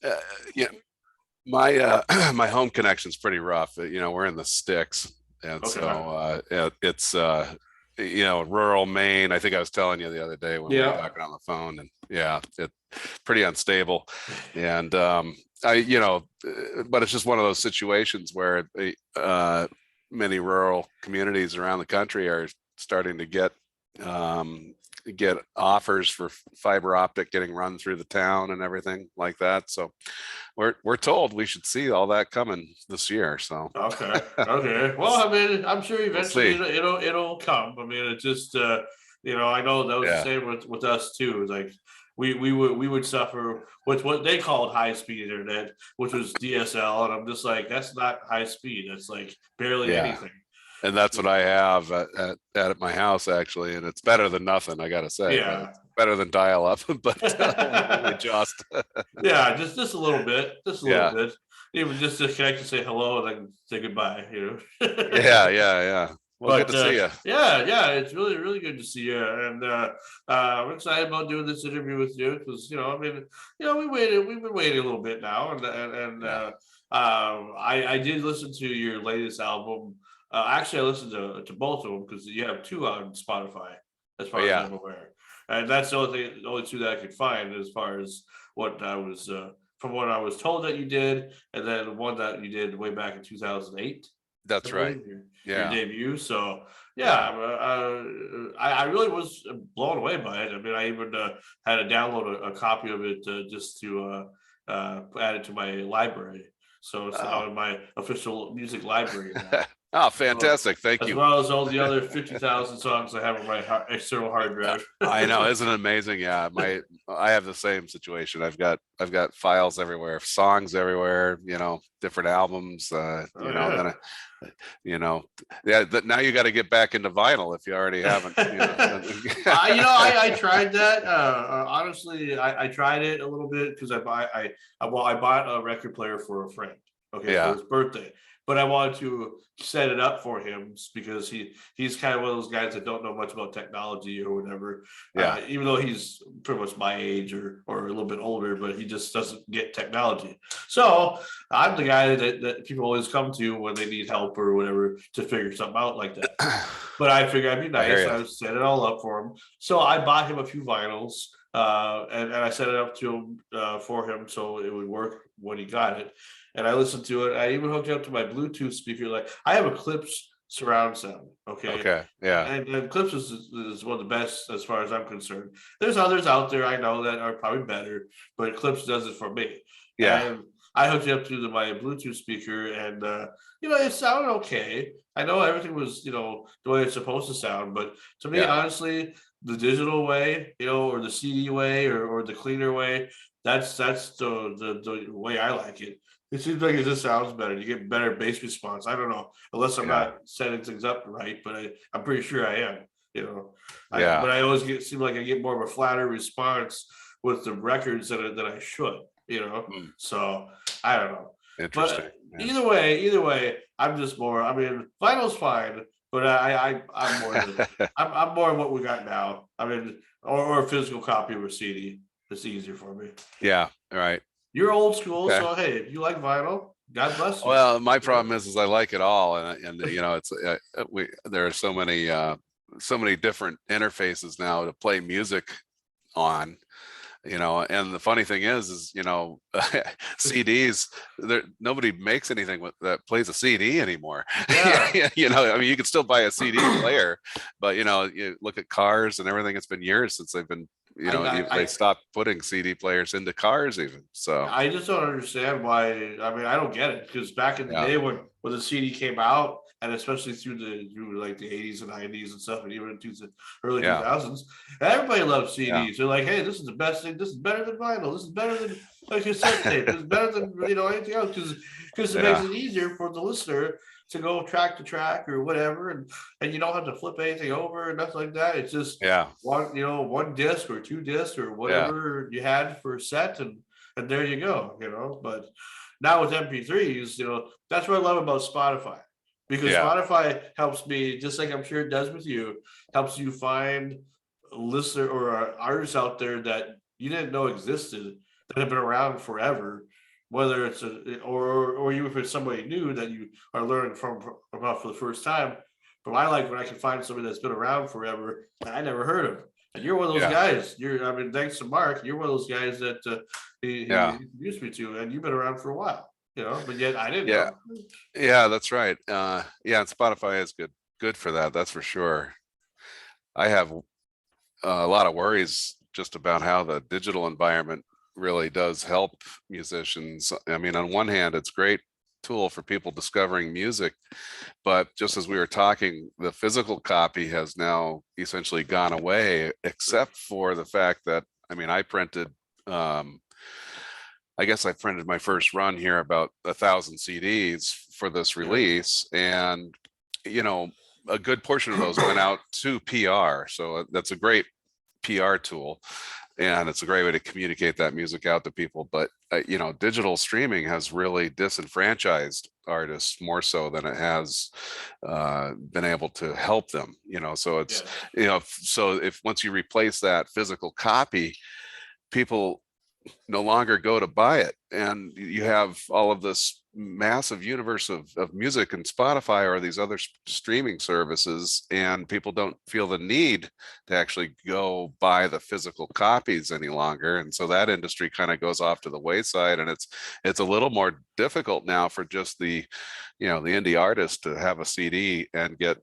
uh, yeah, my my home connection's pretty rough. We're in the sticks, and so Okay. it's rural Maine. I think I was telling you the other day when we were Yeah. talking on the phone, and yeah, it's pretty unstable. And but it's just one of those situations where many rural communities around the country are starting to um, get offers for fiber optic getting run through the town and everything like that. So we're told we should see all that coming this year. So Okay. Okay. Well, I mean, I'm sure we'll eventually see. it'll come. I mean, it just I know that was the Yeah. same with us too. It's like we would suffer with what they called high speed internet, which was DSL, and I'm just like, that's not high speed. That's like barely Yeah. anything. And that's what I have at my house actually, and it's better than nothing, I gotta say. But Yeah. it's better than dial up, but only just. Yeah, just a little bit, just a little Yeah, bit. Even just to connect and say hello and then say goodbye, yeah, yeah, yeah. Well, good But to see you. yeah, yeah, it's really, really good to see you, and I'm excited about doing this interview with you because I mean, we've been waiting a little bit now, and Yeah, I did listen to your latest album. Actually, I listened to both of them because you have two on Spotify, as but far as yeah, I'm aware, and that's the only two that I could find as far as what I was from what I was told that you did, and then one that you did way back in 2008. I that's right. believe your Yeah, debut. So yeah, yeah. I really was blown away by it. I mean, I even had to download a copy of it just to add it to my library. So it's Oh, now in my official music library now. oh, Well, fantastic! Thank as you. well as all the other 50,000 songs I have on my external hard drive. I know, isn't it amazing? Yeah, I have the same situation. I've got files everywhere, songs everywhere. Different albums. Oh yeah. Then you know, yeah. Now you got to get back into vinyl if you already haven't. I tried that. Honestly, I tried it a little bit because I bought a record player for a friend. Okay, for Yeah, his birthday, but I wanted to set it up for him because he's kind of one of those guys that don't know much about technology or whatever. yeah, Even though he's pretty much my age or a little bit older, but he just doesn't get technology. So I'm the guy that people always come to when they need help or whatever to figure something out like that. But I figured I'd be I hear nice. you. I set it all up for him. So I bought him a few vinyls, and I set it up to him for him so it would work when he got it. And I listened to it. I even hooked it up to my Bluetooth speaker. Like I have a Clips surround sound. Okay. Okay, yeah, And Clips is one of the best as far as I'm concerned. There's others out there I know that are probably better, but Clips does it for me. yeah, And I hooked it up to my Bluetooth speaker, and it sounded okay. I know everything was, the way it's supposed to sound, but to me, yeah, honestly, the digital way, or the CD way, or the cleaner way, that's the way I like it. It seems like it just sounds better. You get better bass response. I don't know, unless I'm yeah, not setting things up right, but I'm pretty sure I am. yeah. But I always seem like I get more of a flatter response with the records than I should. Hmm, So I don't know. interesting. But Yeah. either way, I'm just more. I mean, vinyl's fine, but I'm more I'm more of what we got now. I mean, or a physical copy or a CD. It's easier for me. Yeah. All right. You're old school, Okay. so hey, if you like vinyl, God bless you. Well, my problem is I like it all, and it's we there are so many different interfaces now to play music on. And the funny thing is CDs, nobody makes anything that plays a CD anymore. Yeah, I mean, you can still buy a CD player, but you look at cars and everything. It's been years since they've been, I I they I stopped putting CD players into cars even. So I just don't understand why. I mean, I don't get it because back in the yeah, day when the CD came out, and especially through like the 80s and 90s and stuff, and even into the early yeah, 2000s, everybody loved yeah, CDs. They're like, hey, this is the best thing. This is better than vinyl. This is better than like cassette tape. This is better than anything else because it makes yeah, it easier for the listener to go track to track or whatever, and you don't have to flip anything over and nothing like that. It's just yeah, one disc or two discs or yeah, whatever you had for a set, and there you go. But now with MP3s, that's what I love about Spotify, because yeah, Spotify helps me, just like I'm sure it does with you, helps you find a listener or artists out there that you didn't know existed that have been around forever, whether it's or even if it's somebody new that you are learning from about for the first time. But I like when I can find somebody that's been around forever that I never heard of. And you're one of those Yeah. guys. I mean, thanks to Mark, you're one of those guys that he Yeah. introduced me to, and you've been around for a while, but yet I didn't Yeah. know. Yeah, that's right. Yeah, and Spotify is good for that. That's for sure. I have a lot of worries just about how the digital environment really does help musicians. I mean, on one hand, it's great tool for people discovering music, but just as we were talking, the physical copy has now essentially gone away, except for the fact that, I mean, um, I guess I printed my first run here about 1,000 CDs for this Yeah. release, and you know, a good portion of those went out to PR. So that's a great PR tool, and it's a great way to communicate that music out to people. But digital streaming has really disenfranchised artists more so than it has been able to help them. So it's Yes. so if once you replace that physical copy, people no longer go to buy it, and you have all of this massive universe of music and Spotify or these other streaming services, and people don't feel the need to actually go buy the physical copies any longer, and so that industry kind of goes off to the wayside, and it's a little more difficult now for just the indie artist to have a CD and get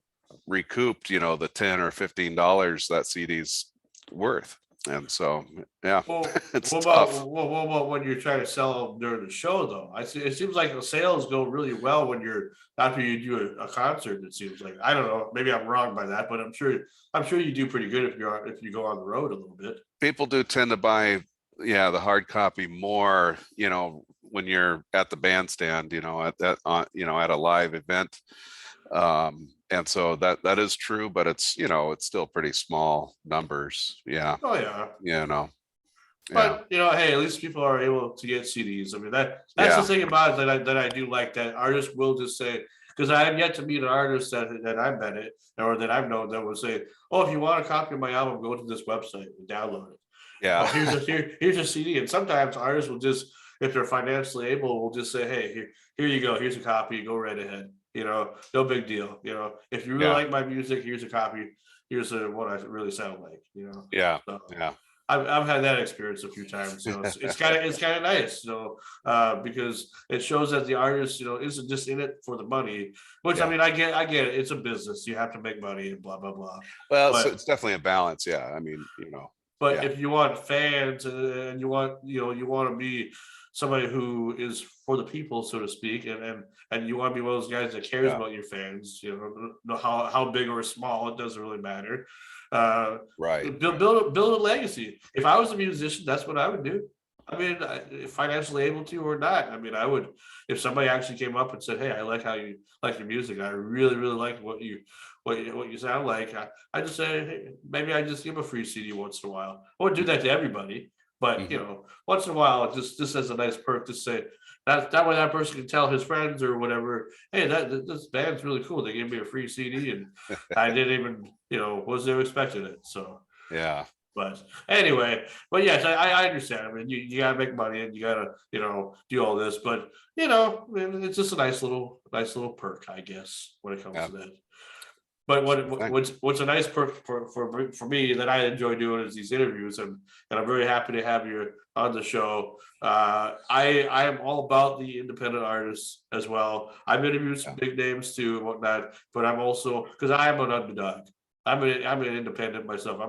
recouped the $10 or $15 that CD's worth. And so, yeah, Well, it's what tough. about what about when you're trying to sell them during the show though? I see it seems like the sales go really well when you're after you do a concert. It seems like I don't know, maybe I'm wrong by that, but I'm sure you do pretty good if you go on the road a little bit. People do tend to buy, yeah, the hard copy more, when you're at the bandstand, at that, at a live event. And so that is true, but it's still pretty small numbers. Yeah. Oh yeah. You know, yeah. But hey, at least people are able to get CDs. I mean that's the Yeah. thing about it that I do like that artists will just say because I have yet to meet an artist that I've met it or that I've known that will say, oh, if you want a copy of my album, go to this website and download it. Yeah. Here's a CD. And sometimes artists will just, if they're financially able, will just say, hey, here you go, here's a copy, go right ahead. No big deal. If you really Yeah. like my music, here's a copy. Here's what I really sound like. Yeah. So, Yeah. I've had that experience a few times, so it's kind of nice, because it shows that the artist, isn't just in it for the money. Which I Yeah. mean, I get it. It's a business. You have to make money and blah blah blah. Well, so But it's definitely a balance. Yeah. I mean, but yeah. if you want fans and you want to be somebody who is for the people, so to speak, and you want to be one of those guys that cares Yeah. about your fans, how big or small, it doesn't really matter. Right. Build a legacy. If I was a musician, that's what I would do. I mean, financially able to or not. I mean, I would, if somebody actually came up and said, "Hey, I like how you like your music. I really, really like what you sound like." I just say, hey, maybe I just give a free CD once in a while. I wouldn't do that to everybody, but Mhm. once in a while, just as a nice perk to say that way that person can tell his friends or whatever, hey, this band's really cool. They gave me a free CD and I didn't even, wasn't expecting it. So, Yeah. but anyway, but yes, I understand. I mean, you gotta make money and you gotta, do all this, but I mean, it's just a nice little perk, I guess, when it comes Yeah. to that. But Sure thing. what's a nice perk for me that I enjoy doing is these interviews, and I'm very happy to have you on the show. I am all about the independent artists as well. I've interviewed some Yeah. big names too and whatnot, but I'm also because I am an underdog. I'm an independent myself.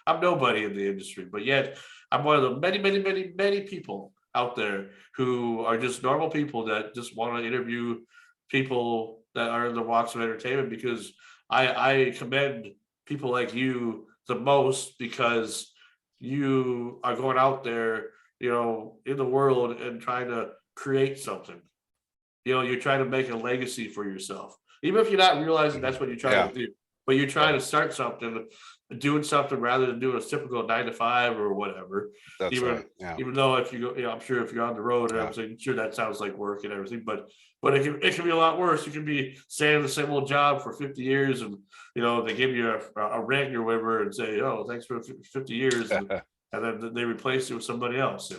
I'm nobody in the industry, but yet I'm one of the many many many many people out there who are just normal people that just want to interview people that are in the walks of entertainment because I commend people like you the most because you are going out there, in the world and trying to create something. You're trying to make a legacy for yourself, even if you're not realizing Mhm. that's what you're trying Yeah. to do. But you're trying Yeah. to start something, doing something rather than doing a typical 9 to 5 or whatever. That's Even right. Yeah. even though if you go, I'm sure if you're on the road and Yeah. everything, sure that sounds like work and everything, but it can be a lot worse. You can be staying in the same old job for 50 years, and they give you a ring or whatever and say, "Oh, thanks for 50 years," and then they replace you with somebody else.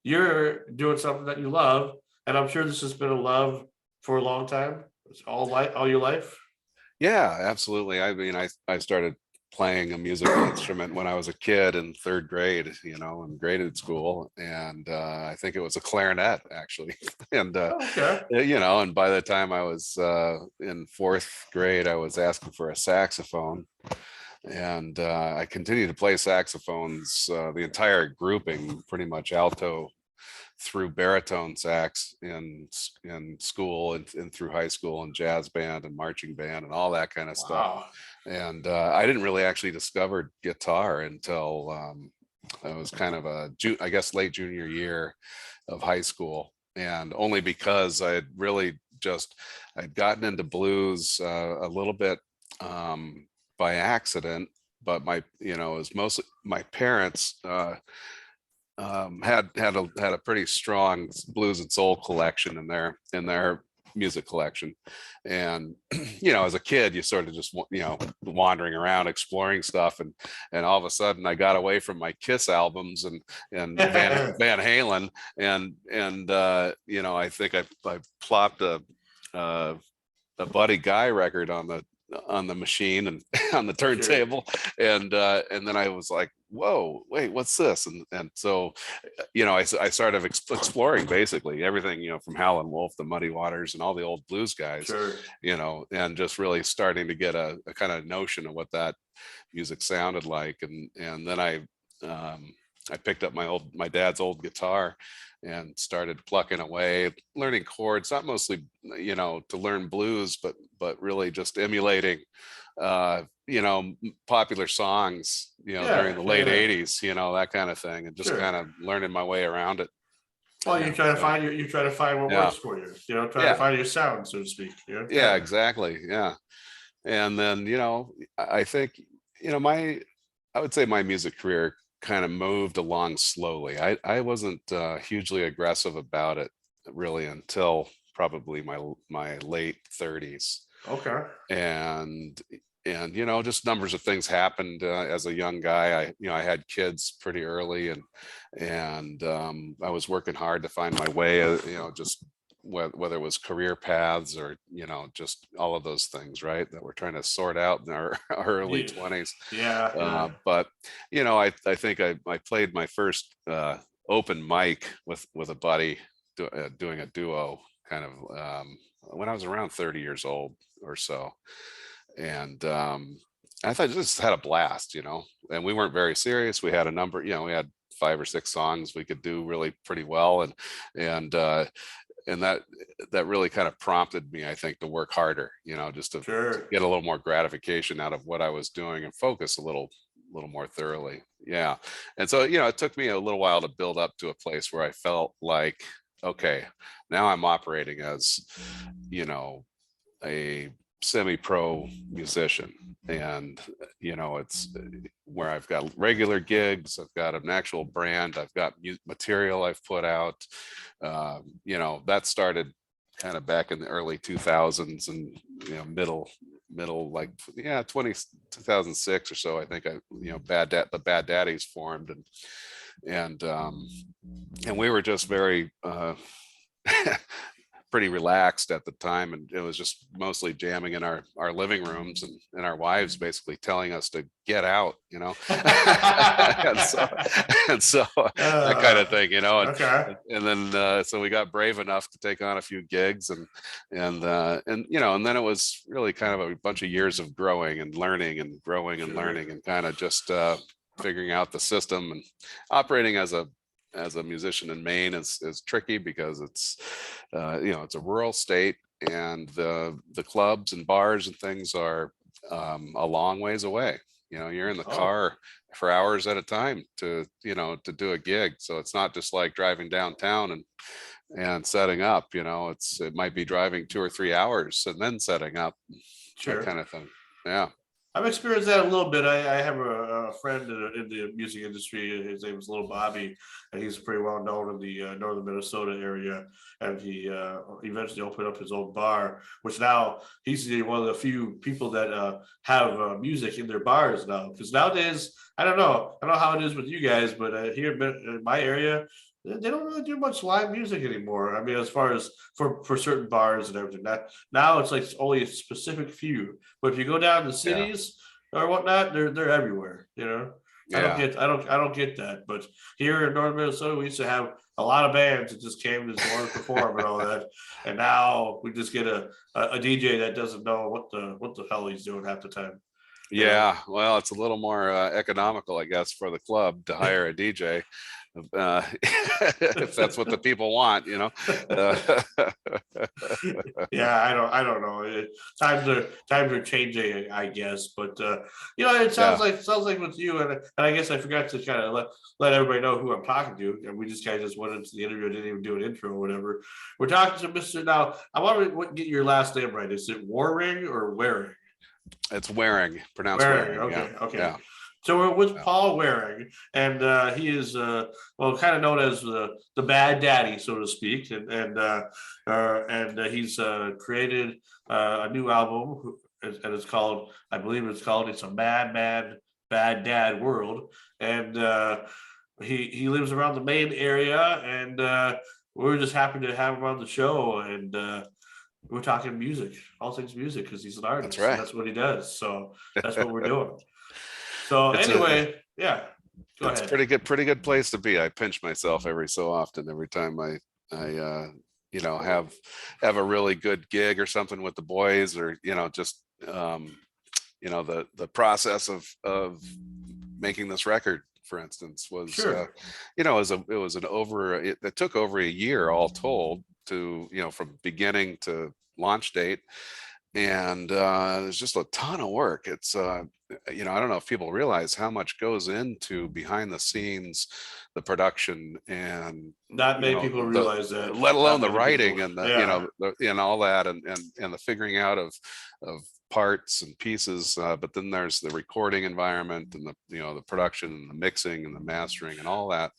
you're doing something that you love, and I'm sure this has been a love for a long time. It's all your life. Yeah, absolutely. I mean, I started playing a musical instrument when I was a kid in third grade, in graded school, and I think it was a clarinet actually. And Oh, okay. and by the time I was in fourth grade, I was asking for a saxophone, and I continued to play saxophones the entire grouping, pretty much alto through baritone sax in school and through high school and jazz band and marching band and all that kind of stuff. Wow. And I didn't really actually discover guitar until I was kind of I guess late junior year of high school, and only because I had really just I'd gotten into blues a little bit by accident, but it was mostly my parents had a pretty strong blues and soul collection in their music collection. And as a kid, you sort of just wandering around exploring stuff, and all of a sudden I got away from my Kiss albums and Van Halen, and I think I plopped uh, a Buddy Guy record on the machine and on the Sure. turntable, and then I was like, whoa, wait, what's this? And so I started exploring basically everything, from Howlin' Wolf, the Muddy Waters, and all the old blues guys, Sure. and just really starting to get a kind of notion of what that music sounded like. And then I picked up my dad's old guitar and started plucking away, learning chords, not mostly, to learn blues, but really just emulating, popular songs, Yeah. during the Yeah. late Yeah. 80s, that kind of thing, and just kind Sure. of learning my way around it. Well, And you try to find what yeah, works for you. Try to yeah, find your sound, so to speak. yeah, exactly. Yeah. And then, I think, my, I would say my music career kind of moved along slowly. I wasn't hugely aggressive about it really until probably my late 30s. Okay. And just numbers of things happened as a young guy. I had kids pretty early, and I was working hard to find my way, just whether it was career paths or just all of those things, right, that we're trying to sort out in our early Yeah. 20s. Yeah. Yeah. But I think I played my first open mic with a buddy, doing a duo kind of, when I was around 30 years old or so. And I thought just had a blast, and we weren't very serious. We had a number, we had 5 or 6 songs we could do really pretty well, and and that really kind of prompted me, I think, to work harder, just to Sure. get a little more gratification out of what I was doing and focus a little more thoroughly. Yeah. And so, it took me a little while to build up to a place where I felt like, okay, now I'm operating as, a semi-pro musician, and it's where I've got regular gigs, I've got an actual brand, I've got material I've put out. That started kind of back in the early 2000s, and middle, like, yeah, 2006 or so, I think. The Bad Daddies formed, and we were just very pretty relaxed at the time, and it was just mostly jamming in our living rooms, and our wives basically telling us to get out, and so that kind Uh, of thing, okay. and then so we got brave enough to take on a few gigs, and then it was really kind of a bunch of years of growing and learning and growing and Sure. learning, and kind of just figuring out the system. And operating as a musician in Maine is tricky, because it's a rural state, and the clubs and bars and things are a long ways away. You're in the Oh, car for hours at a time to do a gig. So it's not just like driving downtown and setting up. It might be driving 2 or 3 hours and then setting up, that sure. kind of thing. Yeah. I've experienced that a little bit. I have a friend in the music industry. His name is Little Bobby, and he's pretty well known in the northern Minnesota area. And he eventually opened up his own bar, which now he's one of the few people that have music in their bars now. Because nowadays, I don't know how it is with you guys, but here in my area, they don't really do much live music anymore. I mean, as far as for certain bars and everything. That now it's like only a specific few. But if you go down to Yeah. cities or whatnot, they're everywhere. You know, Yeah. I don't get that. But here in North Minnesota, we used to have a lot of bands that just came to just want to perform and all that. And now we just get a DJ that doesn't know what the hell he's doing half the time. You know. Yeah, well, it's a little more economical, I guess, for the club to hire a DJ, if that's what the people want, you know. Uh, Yeah, I don't know. Times are changing, I guess. But you know, it yeah, sounds like with you, and I guess I forgot to kind of let everybody know who I'm talking to, and we just kind of just went into the interview, didn't even do an intro or whatever. We're talking to Mr. Now. I want to get your last name right. Is it Waring or Waring? it's wearing, pronounced Waring. wearing. Yeah, Okay, okay. yeah, So we're with yeah. Paul Waring, and he is well, kind of known as the bad daddy, so to speak, and he's created a new album, and it's called, I believe it's called, it's a Mad Mad Bad Dad World, and he lives around the Maine area, and we're just happy to have him on the show, and we're talking music, all things music, because he's an That's artist, and right. that's what he does. So that's what we're doing. So It's a anyway, yeah, go it's ahead. pretty good place to be. I pinch myself every so often, every time I you know, have a really good gig or something with the boys, or you know, just you know, the process of making this record, for instance, was Sure. you know, it was an over it took over a year all told to, you know, from beginning to launch date. And there's just a ton of work. It's you know, I don't know if people realize how much goes into behind the scenes, the production, and Not you many know, people the realize that. let alone Not the many people. writing and the, you Yeah, know, and all that, and the figuring out of parts and pieces. But then there's the recording environment, and the, you know, the production and the mixing and the mastering and all that.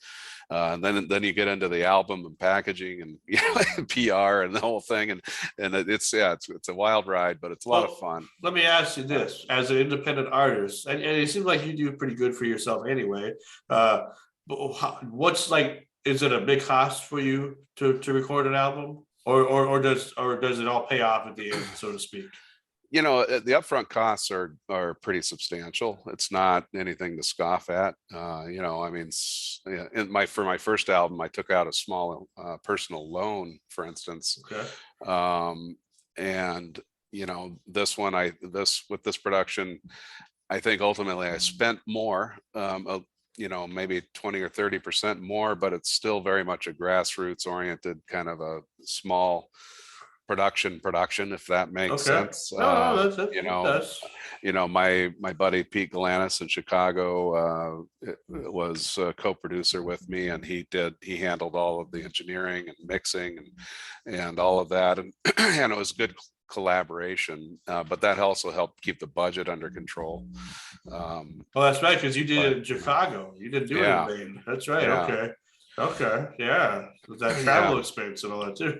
And then you get into the album and packaging and, you know, PR and the whole thing, and it's, yeah, it's a wild ride, but it's a lot of well, fun. let me ask you Uh, this: as an independent artist, and it seems like you do pretty good for yourself anyway. Uh, but what's like? Is it a big cost for you to record an album, or does it all pay off at the end, so to speak? you know, the upfront costs are pretty substantial. It's not anything to scoff at. You know, I mean, yeah, for my first album, I took out a small personal loan, for instance, Okay. um, and you know, this with this production, I think ultimately I spent more, you know, maybe 20 or 30% more, but it's still very much a grassroots oriented kind of a small production, if that makes Okay. sense. No, no, You it know, does. my buddy Pete Galanis in Chicago was a co-producer with me, and he handled all of the engineering and mixing and all of that, and and it was good collaboration, but that also helped keep the budget under control. Well, that's right, because you did But it in Chicago. You didn't do it in yeah, Maine. That's right. yeah, Okay. Okay. Yeah. With that yeah, travel expense and all that too.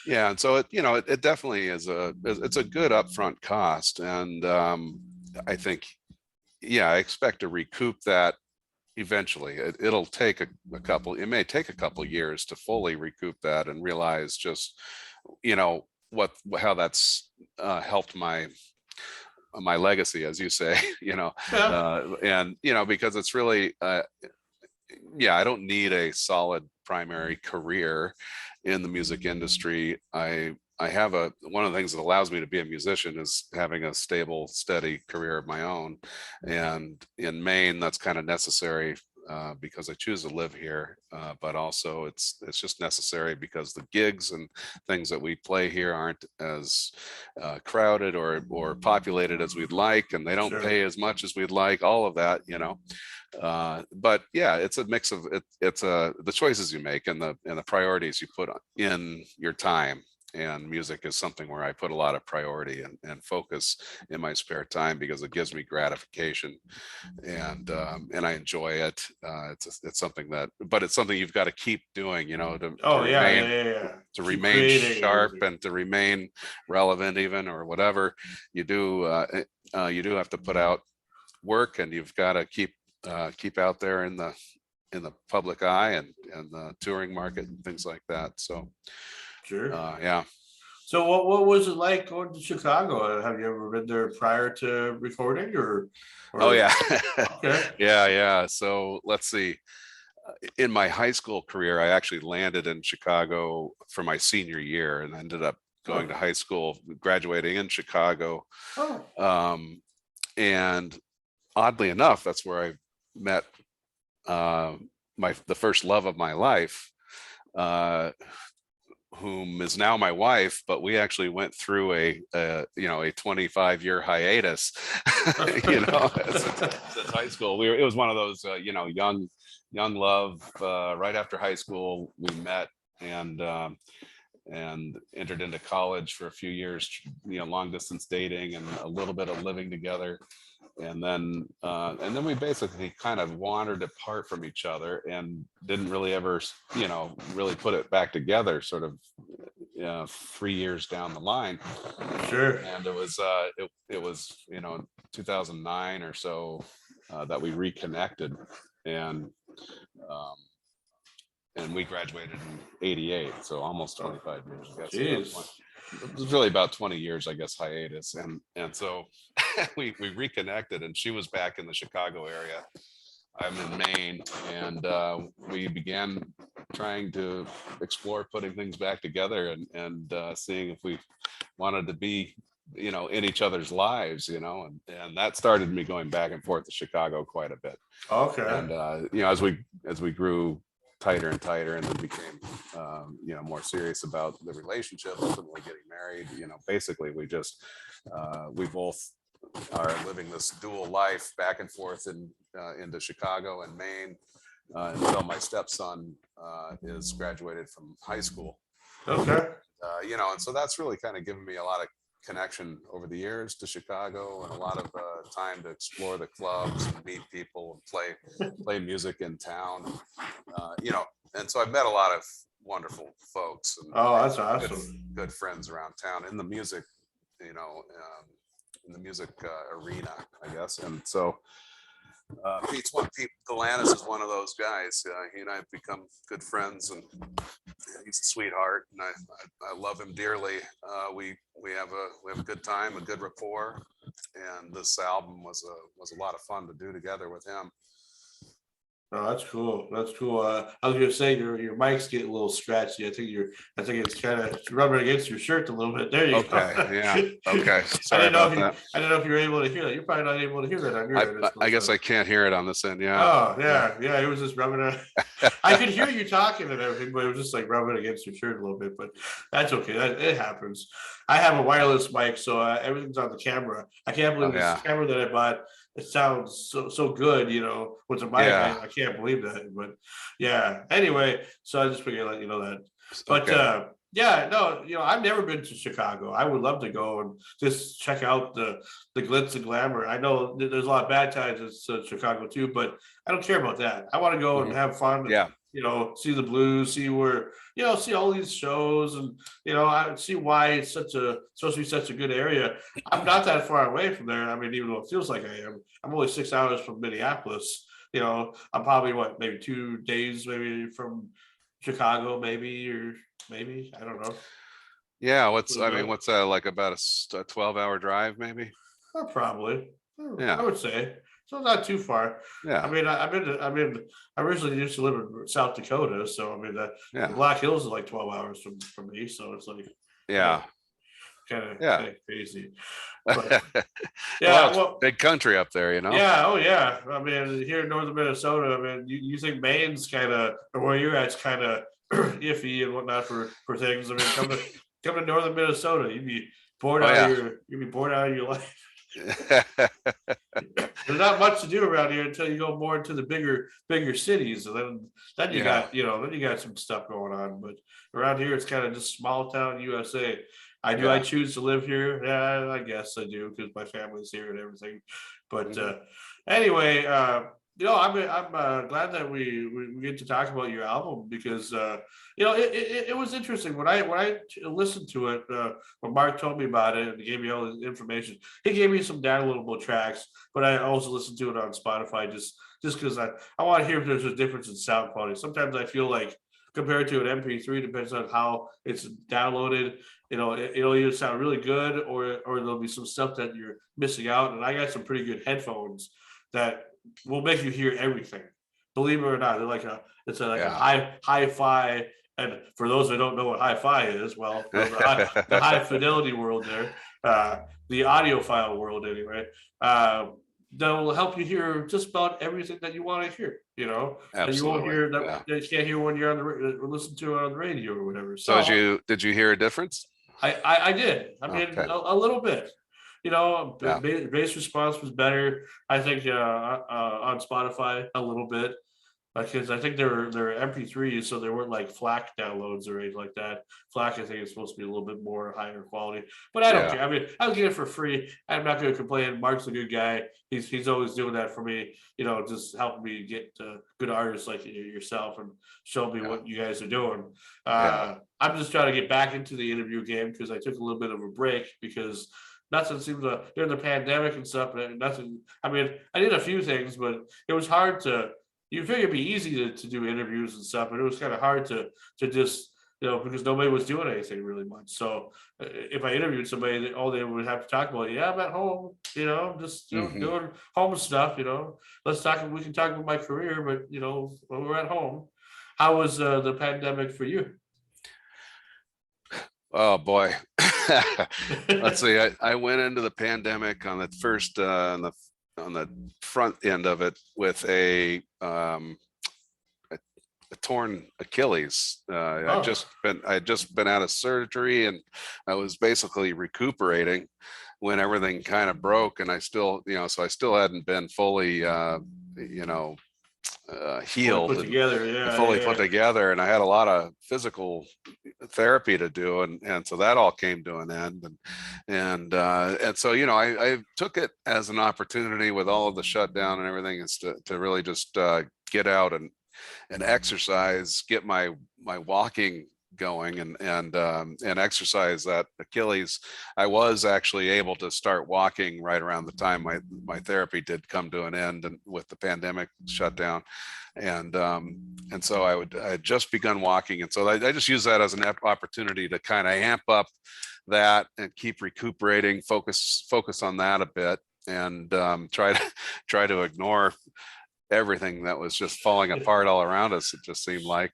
yeah. And so it, you know, it definitely is it's a good upfront cost, and I think, yeah, I expect to recoup that eventually. It'll take a couple, it may take a couple years to fully recoup that and realize just, you know, how that's helped my legacy, as you say, you know, Yeah. and you know, because it's really yeah, I don't need a solid primary career in the music industry. I have one of the things that allows me to be a musician is having a stable, steady career of my own. And in Maine, that's kind of necessary because I choose to live here. But also it's just necessary because the gigs and things that we play here aren't as crowded or populated as we'd like, and they don't Sure. pay as much as we'd like, all of that, you know. But yeah, it's a mix of it's the choices you make and the priorities you put in your time. And music is something where I put a lot of priority and focus in my spare time because it gives me gratification, and I enjoy it. It's something that, but it's something you've got to keep doing, you know, Oh yeah, yeah, yeah, yeah. to Keep remain creating and sharp everything. and to remain relevant, even, or whatever you do. You do have to put out work, and you've got to keep out there in in the public eye and the touring market and things like that. So Sure. yeah. So what was it like going to Chicago? Have you ever been there prior to recording Oh or yeah. okay? Yeah. So let's see. In my high school career, I actually landed in Chicago for my senior year and ended up going to Oh, high school, graduating in Chicago. oh, And oddly enough, that's where I met the first love of my life, uh, whom is now my wife, but we actually went through a 25-year hiatus, since high school. It was one of those, young love. Right after high school, we met and entered into college for a few years, long distance dating and a little bit of living together. And then we basically kind of wandered apart from each other and didn't really ever, really put it back together, sort of 3 years down the line. sure. And it was 2009 or so that we reconnected, and um, and we graduated in '88, so almost 25 years, I guess. Jeez. It was really about 20 years, I guess, hiatus, and so we reconnected, and she was back in the Chicago area. I'm in Maine, and we began trying to explore putting things back together and seeing if we wanted to be, in each other's lives, and that started me going back and forth to Chicago quite a bit. Okay. And as we grew tighter and tighter, and then became more serious about the relationship, ultimately getting married, basically we both are living this dual life back and forth into Chicago and Maine, until my stepson is graduated from high school. Okay. And so that's really kind of given me a lot of connection over the years to Chicago, and a lot of time to explore the clubs and meet people and play music in town. And so I've met a lot of wonderful folks and Oh, that's good, awesome. good friends around town in the music, in the music arena, I guess. And so Pete Galanis is one of those guys. He and I have become good friends, and he's a sweetheart, and I love him dearly. We have a good time, a good rapport, and this album was a lot of fun to do together with him. Oh, that's cool. That's cool. I was gonna say your mic's getting a little scratchy. I think it's kind of rubbing against your shirt a little bit. There you go. Okay, yeah. Okay, sorry about that. I didn't know if you were able to hear that. You're probably not able to hear that on your end. I guess I can't hear it on this end. Yeah. Oh yeah. It was just rubbing it. I could hear you talking and everything, but it was just like rubbing against your shirt a little bit. But that's okay. It happens. I have a wireless mic, so everything's on the camera. I can't believe Oh, yeah. this camera that I bought. It sounds so good, with the mic. Yeah. I can't believe that. But yeah. Anyway, so I just figured I'd let you know that. But Okay. yeah, no, I've never been to Chicago. I would love to go and just check out the glitz and glamour. I know there's a lot of bad times in Chicago too, but I don't care about that. I want to go and Mhm. have fun. And, Yeah. see the blues, see where, see all these shows, and I see why it's supposed to be such a good area. I'm not that far away from there. I mean, even though it feels like I am, I'm only 6 hours from Minneapolis. I'm probably maybe 2 days maybe from Chicago, maybe I don't know. Yeah. What about? What's that like, about a 12-hour drive, maybe? Probably. I Yeah. would say so. Not too far. I Yeah. mean, I originally used to live in South Dakota, so I mean the Yeah. Black Hills is like 12 hours from me, so it's like Yeah. Yeah. kind of crazy. But Well, yeah, it's well, big country up there, yeah, oh yeah. I mean, here in northern Minnesota, I mean, you think Maine's kind of, or where you're at's kind of iffy and whatnot for things. I mean, come to northern Minnesota, Oh yeah. you'd be bored out of your life. There's not much to do around here until you go more into the bigger cities, and then you Yeah. got then you got some stuff going on. But around here, it's kind of just small town USA. I Yeah. choose to live here? Yeah, I guess I do because my family's here and everything. But Mhm. anyway, I'm glad that we get to talk about your album because it was interesting when I listened to it. When Mark told me about it and he gave me all the information, he gave me some downloadable tracks, but I also listened to it on Spotify just just because I want to hear if there's a difference in sound quality. Sometimes I feel like compared to an MP3, depends on how it's downloaded. It'll either sound really good or there'll be some stuff that you're missing out. And I got some pretty good headphones that will make you hear everything. Believe it or not, they're like a hi-fi. And for those that don't know what hi-fi is, well, the high fidelity world there, the audiophile world anyway, that will help you hear just about everything that you want to hear, that you won't Absolutely. hear, Yeah. that you can't hear when you're on or listen to it on the radio or whatever. So So did you hear a difference? I did. I mean, Okay. a little bit. Yeah. Bass response was better. I think on Spotify a little bit because I think they're MP3s, so they weren't like FLAC downloads or anything like that. FLAC, I think, is supposed to be a little bit more higher quality, but I don't Yeah. care. I mean, I'll get it for free. I'm not going to complain. Mark's a good guy. He's always doing that for me. Just helping me get good artists like yourself and show me Yeah. what you guys are doing. Yeah. I'm just trying to get back into the interview game because I took a little bit of a break because nothing seems to during the pandemic and stuff. Nothing. I mean, I did a few things, but it was hard to. You figure it'd be easy to do interviews and stuff, but it was kind of hard to just because nobody was doing anything really much. So if I interviewed somebody, all they would have to talk about, yeah, I'm at home, just doing home stuff. Let's talk. We can talk about my career, but when we're at home, how was the pandemic for you? Oh boy. Let's see. I went into the pandemic on the first on the front end of it with a torn Achilles. Oh, I had just been out of surgery and I was basically recuperating when everything kind of broke, and I still, so I still hadn't been fully healed put together, and fully put together, and I had a lot of physical therapy to do, and so that all came to an end, and so I took it as an opportunity with all of the shutdown and everything, is to really just get out and exercise, get my walking going, and exercise that Achilles. I was actually able to start walking right around the time my therapy did come to an end, and with the pandemic shutdown, and so I had just begun walking, and so I just use that as an opportunity to kind of amp up that and keep recuperating, focus on that a bit, and try to ignore everything that was just falling apart all around us. It just seemed like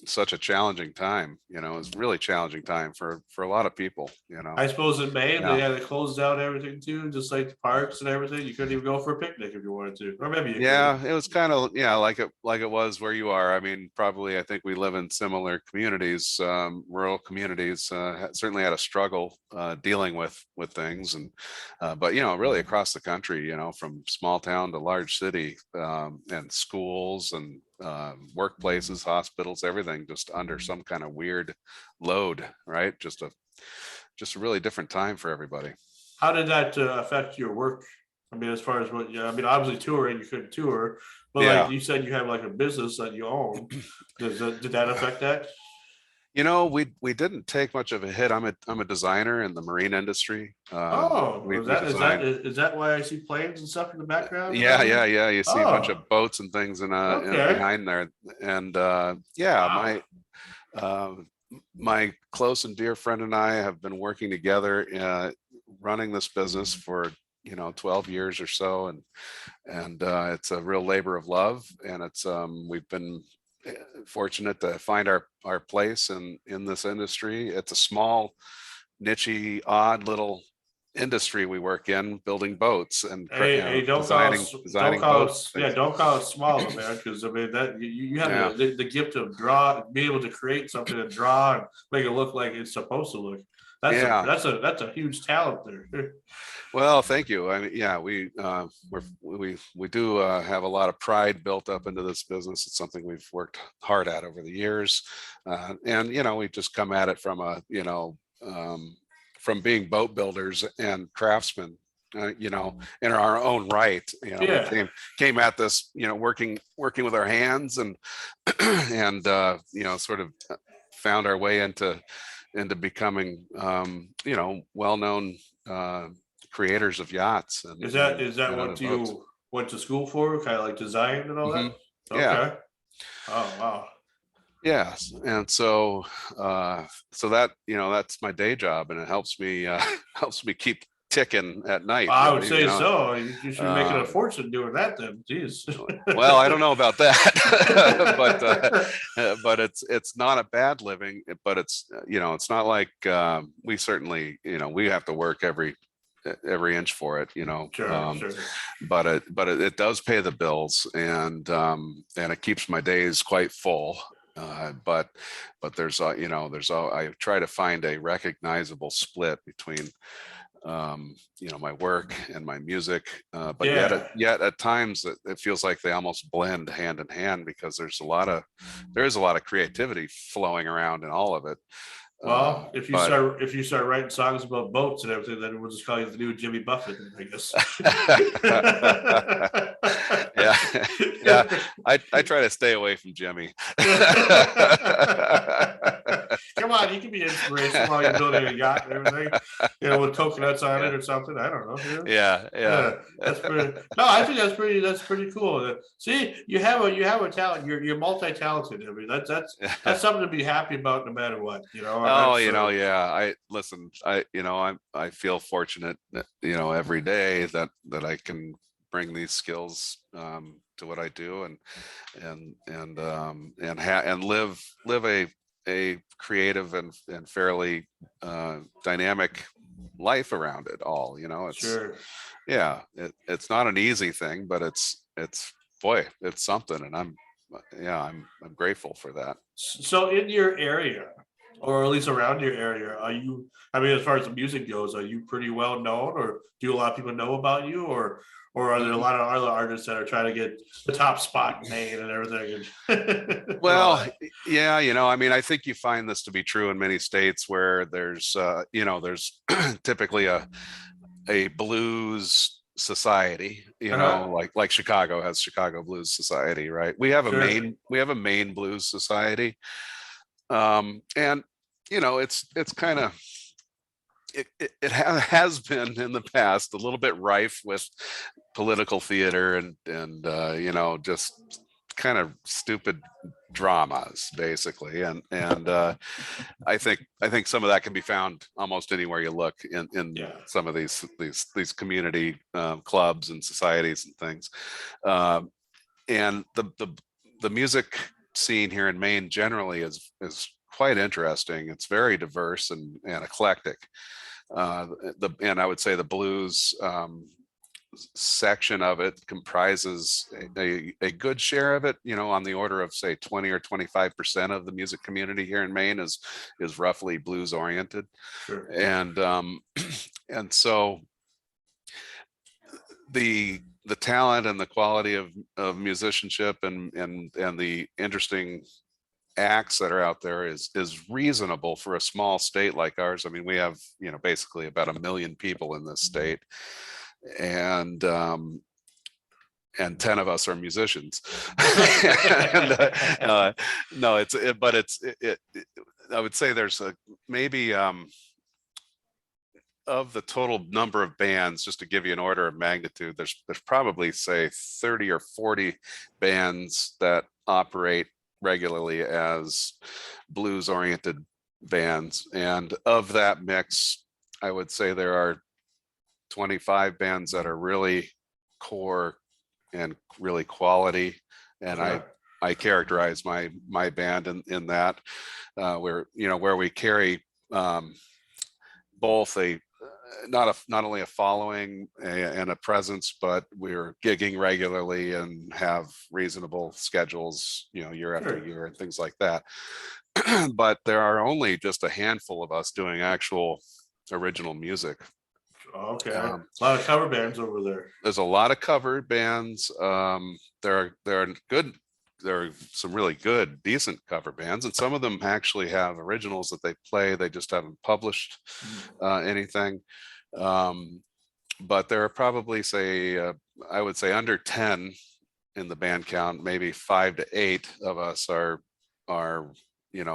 such a challenging time. It was a really challenging time for a lot of people. I suppose in May they Yeah. had to close down everything too, just like the parks and everything. You couldn't even go for a picnic if you wanted to, or maybe you could. Yeah, it was kind of like it was where you are. I mean, probably I think we live in similar communities, rural communities. Certainly had a struggle dealing with things, and but really across the country, from small town to large city, and schools and workplaces, hospitals, everything just under some kind of weird load, right? Just a really different time for everybody. How did that affect your work? I mean, as far as obviously touring, you couldn't tour, but Yeah. like you said, you have like a business that you own. Did that affect that? We didn't take much of a hit. I'm a designer in the marine industry. Oh, We is that design. is that why I see planes and stuff in the background? Yeah. You see a bunch Oh, of boats and things okay. behind there, and Wow. my close and dear friend and I have been working together, running this business for 12 years or so, and it's a real labor of love, and it's we've been fortunate to find our place in this industry. It's a small, niche, odd little industry we work in, building boats and Hey, designing boats. don't call it small, man, because I mean that you have Yeah. the gift of be able to create something and draw and make it look like it's supposed to look. Yeah. That's a huge talent there. Well, thank you. I mean, yeah, we do have a lot of pride built up into this business. It's something we've worked hard at over the years, and we just come at it from from being boat builders and craftsmen. In our own right, Yeah. we came at this, working with our hands, and and sort of found our way into becoming well-known creators of yachts, and Is that and what other boats. went to school for, kind of like design and all that? Mhm. Yeah. Okay. Oh, wow. Yes. And so so that, that's my day job, and it helps me helps me keep ticking at night, I would really, say so. You should be making a Um, fortune doing that then. Jeez. well, I don't know about that, but it's not a bad living, but it's not like we certainly, we have to work every inch for it, Sure, sure. but it does pay the bills, and it keeps my days quite full. But I try to find a recognizable split between my work and my music, but yet Yeah. at times it feels like they almost blend hand in hand, because there is a lot of creativity flowing around in all of it. Well, if But if you start writing songs about boats and everything, then we'll just call you the new Jimmy Buffett, I guess. yeah, yeah, I try to stay away from Jimmy. Come on, you can be inspirational while you're building a yacht and everything, with coconuts on it Yeah, or something. I don't know. yeah, yeah. Yeah, that's pretty. No, I think that's pretty cool. See, you have a talent. You're multi-talented. I mean, that's something to be happy about, no matter what. Oh, That's yeah. I listen. I feel fortunate, every day that I can bring these skills to what I do, and live a creative and fairly dynamic life around it all. sure. It's not an easy thing, but it's boy, it's something, and I'm grateful for that. So in your area, or at least around your area, are you? I mean, as far as the music goes, are you pretty well known, or do a lot of people know about you, or are there a Mhm. lot of other artists that are trying to get the top spot in Maine and everything, and all Well, that? yeah, I mean, I think you find this to be true in many states where there's typically a blues society, Uh-huh. like Chicago has Chicago Blues Society, right? Sure. We have a Maine Blues Society. And it's kind of has been in the past a little bit rife with political theater and just kind of stupid dramas, basically, and I think some of that can be found almost anywhere you look in Yeah. some of these community clubs and societies and things. um, and the music scene here in Maine generally is quite interesting. It's very diverse and eclectic. And I would say the blues section of it comprises a good share of it, on the order of, say, 20 or 25% of the music community here in Maine is roughly blues oriented. Sure. And and so the talent and the quality of musicianship and the interesting acts that are out there is reasonable for a small state like ours. I mean, we have, basically about 1 million people in this state, and 10 of us are musicians. and, no, but I would say there's maybe of the total number of bands, just to give you an order of magnitude, there's probably, say, 30 or 40 bands that operate regularly as blues oriented bands. And of that mix, I would say there are 25 bands that are really core and really quality. And I Sure. I characterize my band in that, where we carry both not only a following and a presence, but we're gigging regularly and have reasonable schedules, year after Sure. year and things like that. But there are only just a handful of us doing actual original music. Okay. A Um, lot of cover bands over there. there's a lot of cover bands. There are some really good, decent cover bands, and some of them actually have originals that they play. They just haven't published Mm. anything. Um, but there are probably, say, I would say under 10 in the band count. Maybe 5 to 8 of us are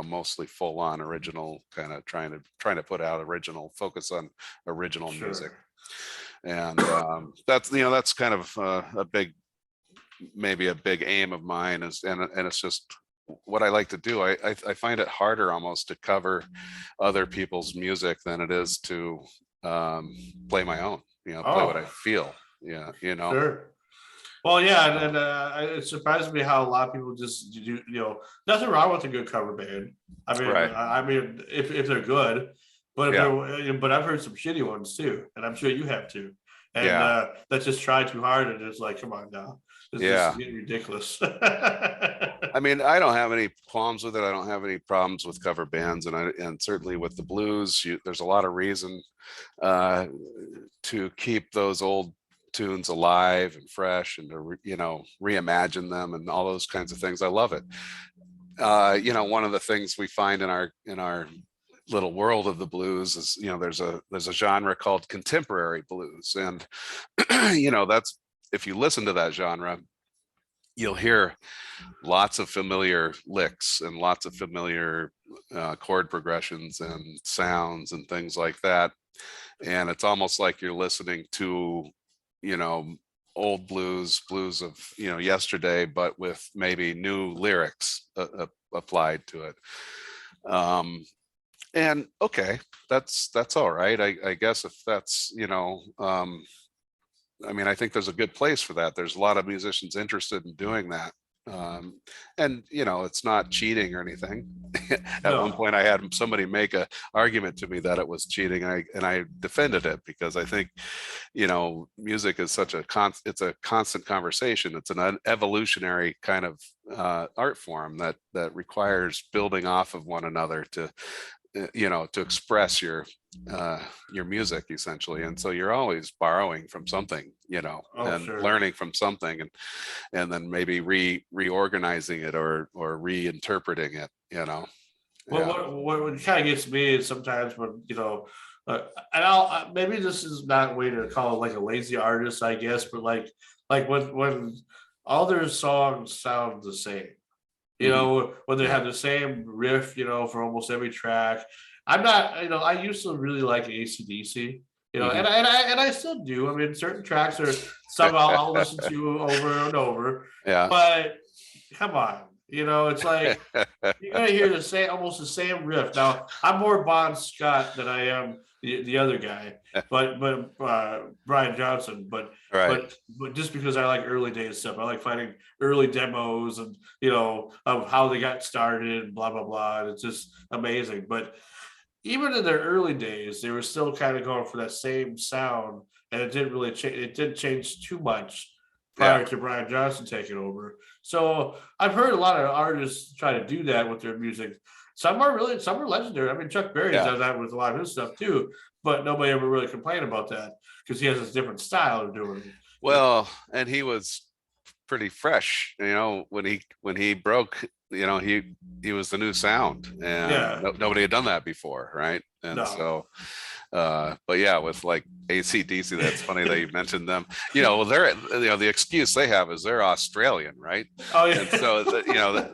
mostly full on original, kind of trying to put out original, focus on original music. Sure. And that's kind of maybe a big aim of mine is, and it's just what I like to do. I find it harder almost to cover other people's music than it is to play my own, play what Oh, I feel. Yeah, sure. Well, yeah, it surprises me how a lot of people just do. Nothing wrong with a good cover band. Right. I mean, if they're good, but if Yeah. they're, but I've heard some shitty ones too, and I'm sure you have too. And Yeah. that just try too hard, and it's like, come on now, this is Yeah. getting ridiculous. I mean, I don't have any qualms with it. I don't have any problems with cover bands, and certainly with the blues, there's a lot of reason uh, to keep those old tunes alive and fresh, and to reimagine them and all those kinds of things. I love it. One of the things we find in our little world of the blues is, there's a genre called contemporary blues, and that's, if you listen to that genre, you'll hear lots of familiar licks and lots of familiar chord progressions and sounds and things like that. And it's almost like you're listening to, old blues of, yesterday, but with maybe new lyrics applied to it. And okay, that's all right. I guess if that's, I mean, I think there's a good place for that. There's a lot of musicians interested in doing that. And it's not cheating or anything. At one No, point I had somebody make a argument to me that it was cheating. And I defended it, because I think, music is such it's a constant conversation. It's an evolutionary kind of art form that requires building off of one another to express your music essentially. And so you're always borrowing from something, oh and sure. learning from something, and then maybe reorganizing it or reinterpreting it. Well, Yeah. what kind of gets me is sometimes when and I'll maybe this is not a way to call it like a lazy artist, I guess, but like when all their songs sound the same. Hmm. When they Yeah. have the same riff, for almost every track. I'm not, I used to really like AC/DC, Hmm. and I still do. I mean, certain tracks are some I'll listen to over and over, Yeah. but come on, it's like you're gonna hear the same, almost the same riff. Now, I'm more Bon Scott than I am the other guy, but Brian Johnson. Right. But just because I like early days stuff, I like finding early demos and of how they got started, and blah blah blah. And it's just amazing. But even in their early days, they were still kind of going for that same sound, and it didn't really change. It didn't change too much Yeah. prior to Brian Johnson taking over. So I've heard a lot of artists try to do that with their music. Some are legendary. I mean, Chuck Berry Yeah. does that with a lot of his stuff too, but nobody ever really complained about that because he has this different style of doing it. Well, and he was pretty fresh, when he broke, he was the new sound, and Yeah, nobody had done that before, right? And no. so but yeah, with like AC/DC, that's funny that you mentioned them. Well, they're, the excuse they have is they're Australian, right? Oh And so yeah.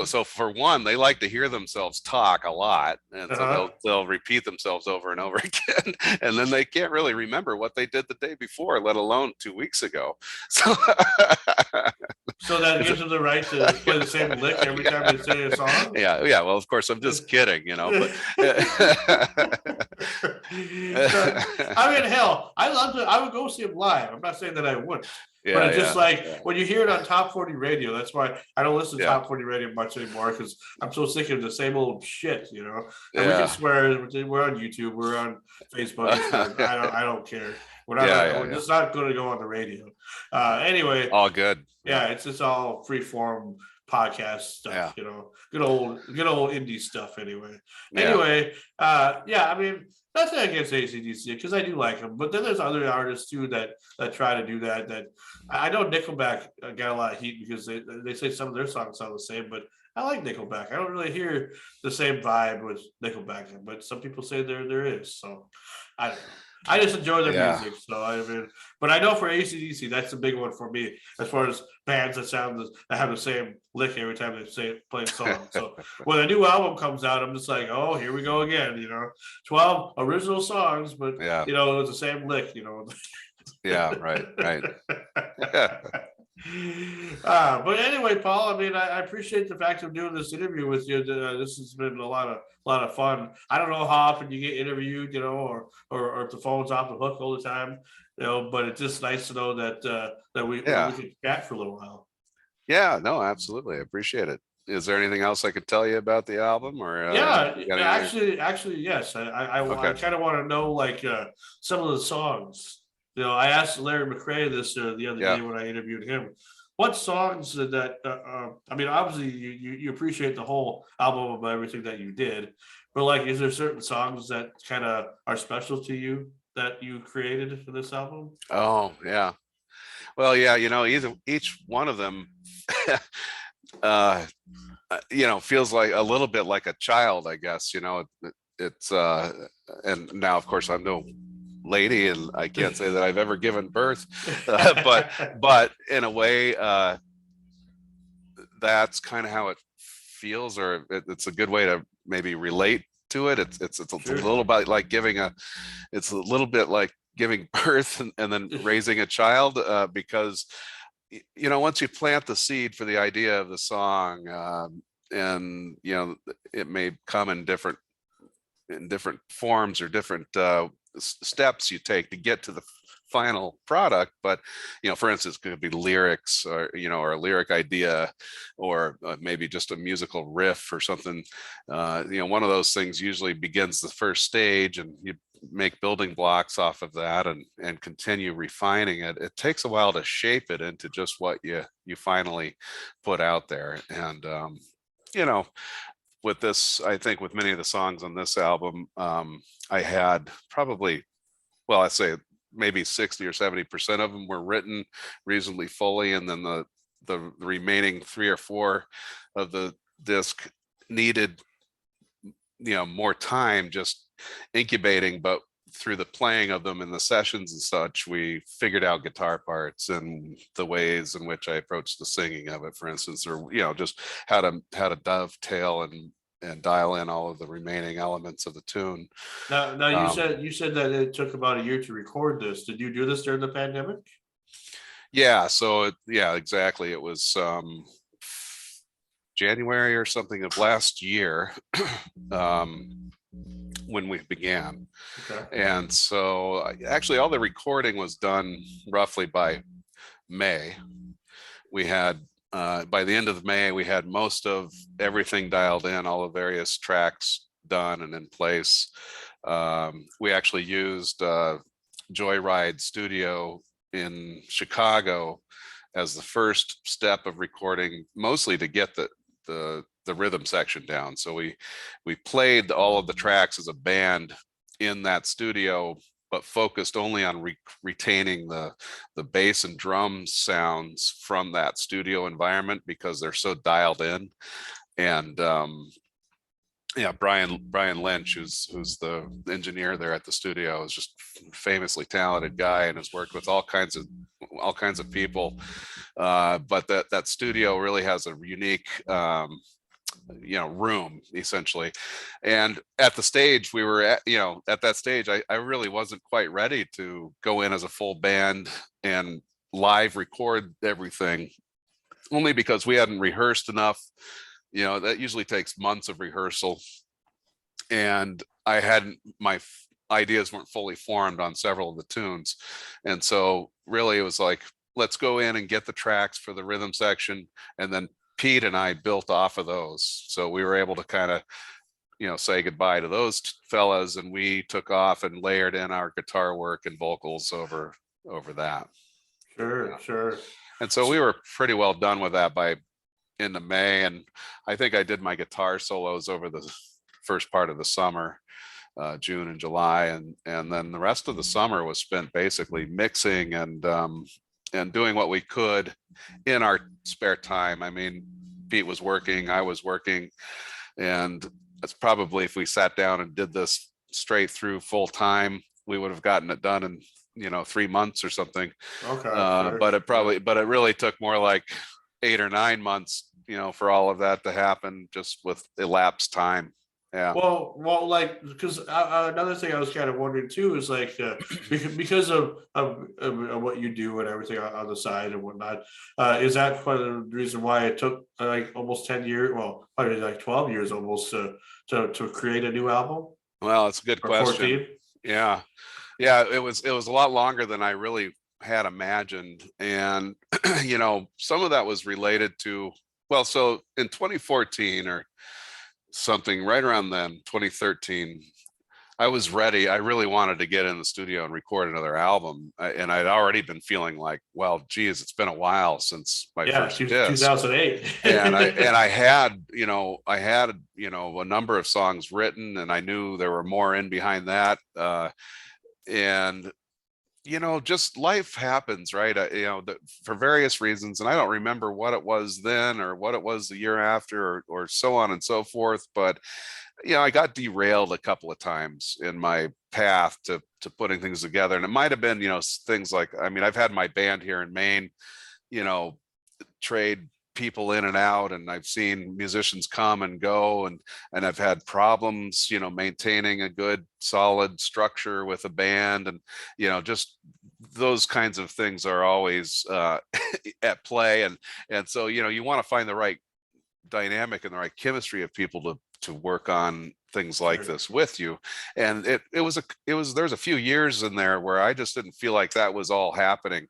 so for one, they like to hear themselves talk a lot, and so Uh-huh. they'll repeat themselves over and over again, and then they can't really remember what they did the day before, let alone 2 weeks ago. So So that it's gives them the right to play the same lick every time they sing a song. yeah, yeah. Well, of course, I'm just kidding, but I mean, hell, I love to. I would go see him live. I'm not saying that I wouldn't, but yeah, it's just yeah, like yeah, when you hear it on Top 40 radio. That's why I don't listen to yeah, Top 40 radio much anymore because I'm so sick of the same old shit. And we can yeah. swear. We're on YouTube. We're on Facebook. It's fine. I don't care. We're not. Yeah, yeah, We're yeah. just not going to go on the radio. Anyway, All good. Yeah, yeah, it's just all free form podcast yeah, stuff, good old indie stuff anyway. yeah, Yeah, I mean, nothing against ACDC because I do like them, but then there's other artists too that try to do that. I know Nickelback got a lot of heat because they say some of their songs sound the same, but I like Nickelback. I don't really hear the same vibe with Nickelback, but some people say there is. So I don't know. I just enjoy their yeah, music. So I mean, but I know for ACDC, that's the big one for me as far as bands that have the same lick every time they play a song. So when a new album comes out, I'm just like, oh, here we go again. 12 original songs, but yeah. it's the same lick. Yeah, right, right. But anyway, Paul, I mean, I appreciate the fact of doing this interview with you. This has been a lot of fun. I don't know how often you get interviewed, or if the phone's off the hook all the time, but it's just nice to know that we Yeah, could chat for a little while. yeah, no, absolutely. I appreciate it. Is there anything else I could tell you about the album, or Yeah, you got any other? actually, yes. I Okay. kind of want to know like some of the songs. I asked Larry McRae this the other Yeah. day when I interviewed him. What songs I mean, obviously you appreciate the whole album of everything that you did, but like, is there certain songs that kind of are special to you that you created for this album? Oh, yeah. Well, yeah, either each one of them, uh, feels like a little bit like a child, I guess. It's and now, of course, I'm no lady, and I can't say that I've ever given birth, but in a way, that's kind of how it feels, or it's a good way to maybe relate to it. It's a Sure. little bit like it's a little bit like giving birth and then raising a child, because once you plant the seed for the idea of the song, and it may come in different forms or different steps you take to get to the final product. But for instance, it could be lyrics, or a lyric idea, or maybe just a musical riff or something. One of those things usually begins the first stage, and you make building blocks off of that, and continue refining it. It takes a while to shape it into just what you finally put out there. And you know with this, I think with many of the songs on this album, I had probably, well, I say maybe 60 or 70% of them were written reasonably fully, and then the remaining 3 or 4 of the disc needed more time just incubating. But through the playing of them in the sessions and such, we figured out guitar parts and the ways in which I approached the singing of it, for instance, or just how to dovetail and dial in all of the remaining elements of the tune. Now Um, you said that it took about a year to record this. Did you do this during the pandemic? yeah, so yeah, exactly. It was January or something of last year, um, when we began. Okay. And so actually all the recording was done roughly by May. We had by the end of May, we had most of everything dialed in, all the various tracks done and in place. We actually used Joyride Studio in Chicago as the first step of recording, mostly to get the rhythm section down. So we played all of the tracks as a band in that studio, but focused only on retaining the bass and drum sounds from that studio environment, because they're so dialed in. And yeah, Brian Lynch, who's the engineer there at the studio, is just famously talented guy and has worked with all kinds of people. But that studio really has a unique room, essentially. And at the stage we were at that stage, I really wasn't quite ready to go in as a full band and live record everything, only because we hadn't rehearsed enough. That usually takes months of rehearsal, and I hadn't my ideas weren't fully formed on several of the tunes. And so really it was like, let's go in and get the tracks for the rhythm section, and then Pete and I built off of those. So we were able to kind of say goodbye to those fellas, and we took off and layered in our guitar work and vocals over that. Sure, sure. And so we were pretty well done with that by into May. And I think I did my guitar solos over the first part of the summer, June and July, and then the rest of the summer was spent basically mixing and doing what we could in our spare time. I mean, Pete was working, I was working, and that's probably, if we sat down and did this straight through full time, we would have gotten it done in 3 months or something. Okay, sure. But it really took more like 8 or 9 months, for all of that to happen, just with elapsed time. Yeah. Like, because another thing I was kind of wondering too is like, because of what you do and everything on the side and whatnot, is that part of the reason why it took like almost 10 years, well, probably like 12 years almost to create a new album, Well, it's a good or question. 14? Yeah. Yeah, it was a lot longer than I really had imagined. And some of that was related to, well, so in 2014 or something, right around then, 2013, I was ready. I really wanted to get in the studio and record another album. And I'd already been feeling like, well, geez, it's been a while since my Yeah, first disc. 2008. And I had, a number of songs written, and I knew there were more in behind that. And just life happens, right? For various reasons, and I don't remember what it was then or what it was the year after, or so on and so forth. But I got derailed a couple of times in my path to putting things together, and it might have been things like, I mean, I've had my band here in Maine, you know trade people in and out, and I've seen musicians come and go, and I've had problems maintaining a good solid structure with a band, and just those kinds of things are always at play. And so you want to find the right dynamic and the right chemistry of people to work on things like Sure. this with you. And there's a few years in there where I just didn't feel like that was all happening.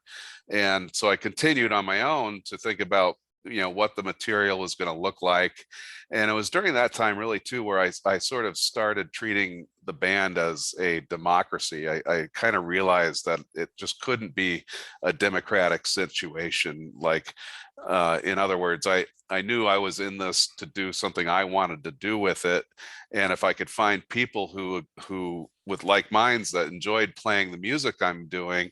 And so I continued on my own to think about what the material was going to look like. And it was during that time really too where I sort of started treating the band as a democracy. I kind of realized that it just couldn't be a democratic situation. Like, in other words, I knew I was in this to do something I wanted to do with it. And if I could find people who with like minds that enjoyed playing the music I'm doing,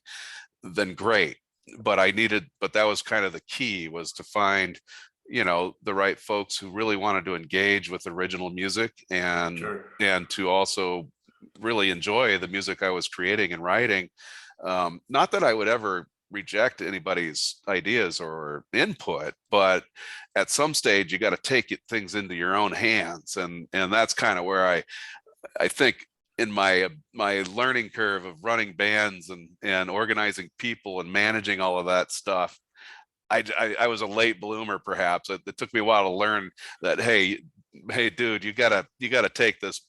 then great. But that was kind of the key, was to find the right folks who really wanted to engage with original music, and Sure. to also really enjoy the music I was creating and writing. Not that I would ever reject anybody's ideas or input, but at some stage you got to take things into your own hands, and that's kind of where I think in my learning curve of running bands and organizing people and managing all of that stuff. I was a late bloomer, perhaps. It took me a while to learn that, hey, dude, you gotta take this,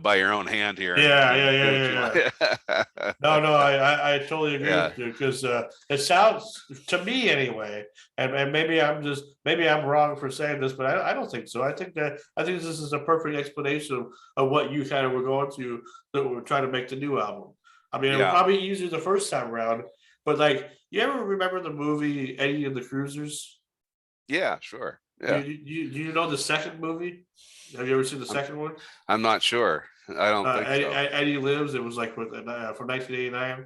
by your own hand here, and, Yeah, yeah, and yeah, do what yeah, you yeah. like. No, no, I totally agree Yeah, with you, because it sounds to me anyway, and maybe I'm wrong for saying this, but I don't think so. I think this is a perfect explanation of what you kind of were going to, that we're trying to make the new album. I mean, it was yeah, probably easier the first time around, but like, you ever remember the movie Eddie and the Cruisers? yeah, sure, Do yeah. you, do you know the second movie? Have you ever seen the I'm second one? I'm not sure. I don't think Eddie, so. Eddie Lives. It was like from 1989.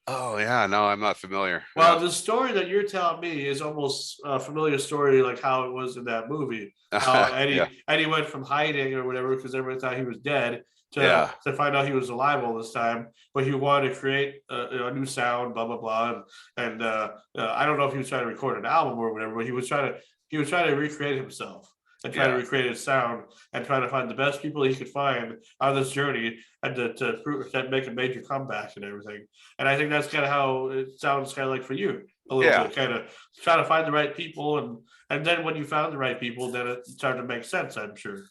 Oh yeah, no, I'm not familiar. Well, Yeah. the story that you're telling me is almost a familiar story, like how it was in that movie. How Yeah, Eddie went from hiding or whatever because everybody thought he was dead yeah, to find out he was alive all this time. But he wanted to create a new sound, blah blah blah, and I don't know if he was trying to record an album or whatever, but he was trying to recreate himself and try to yeah, recreate his sound and try to find the best people he could find on this journey and to make a major comeback and everything. And I think that's kind of how it sounds kind of like for you a little yeah. bit, kind of trying to find the right people, and then when you found the right people, then it started to make sense, I'm sure.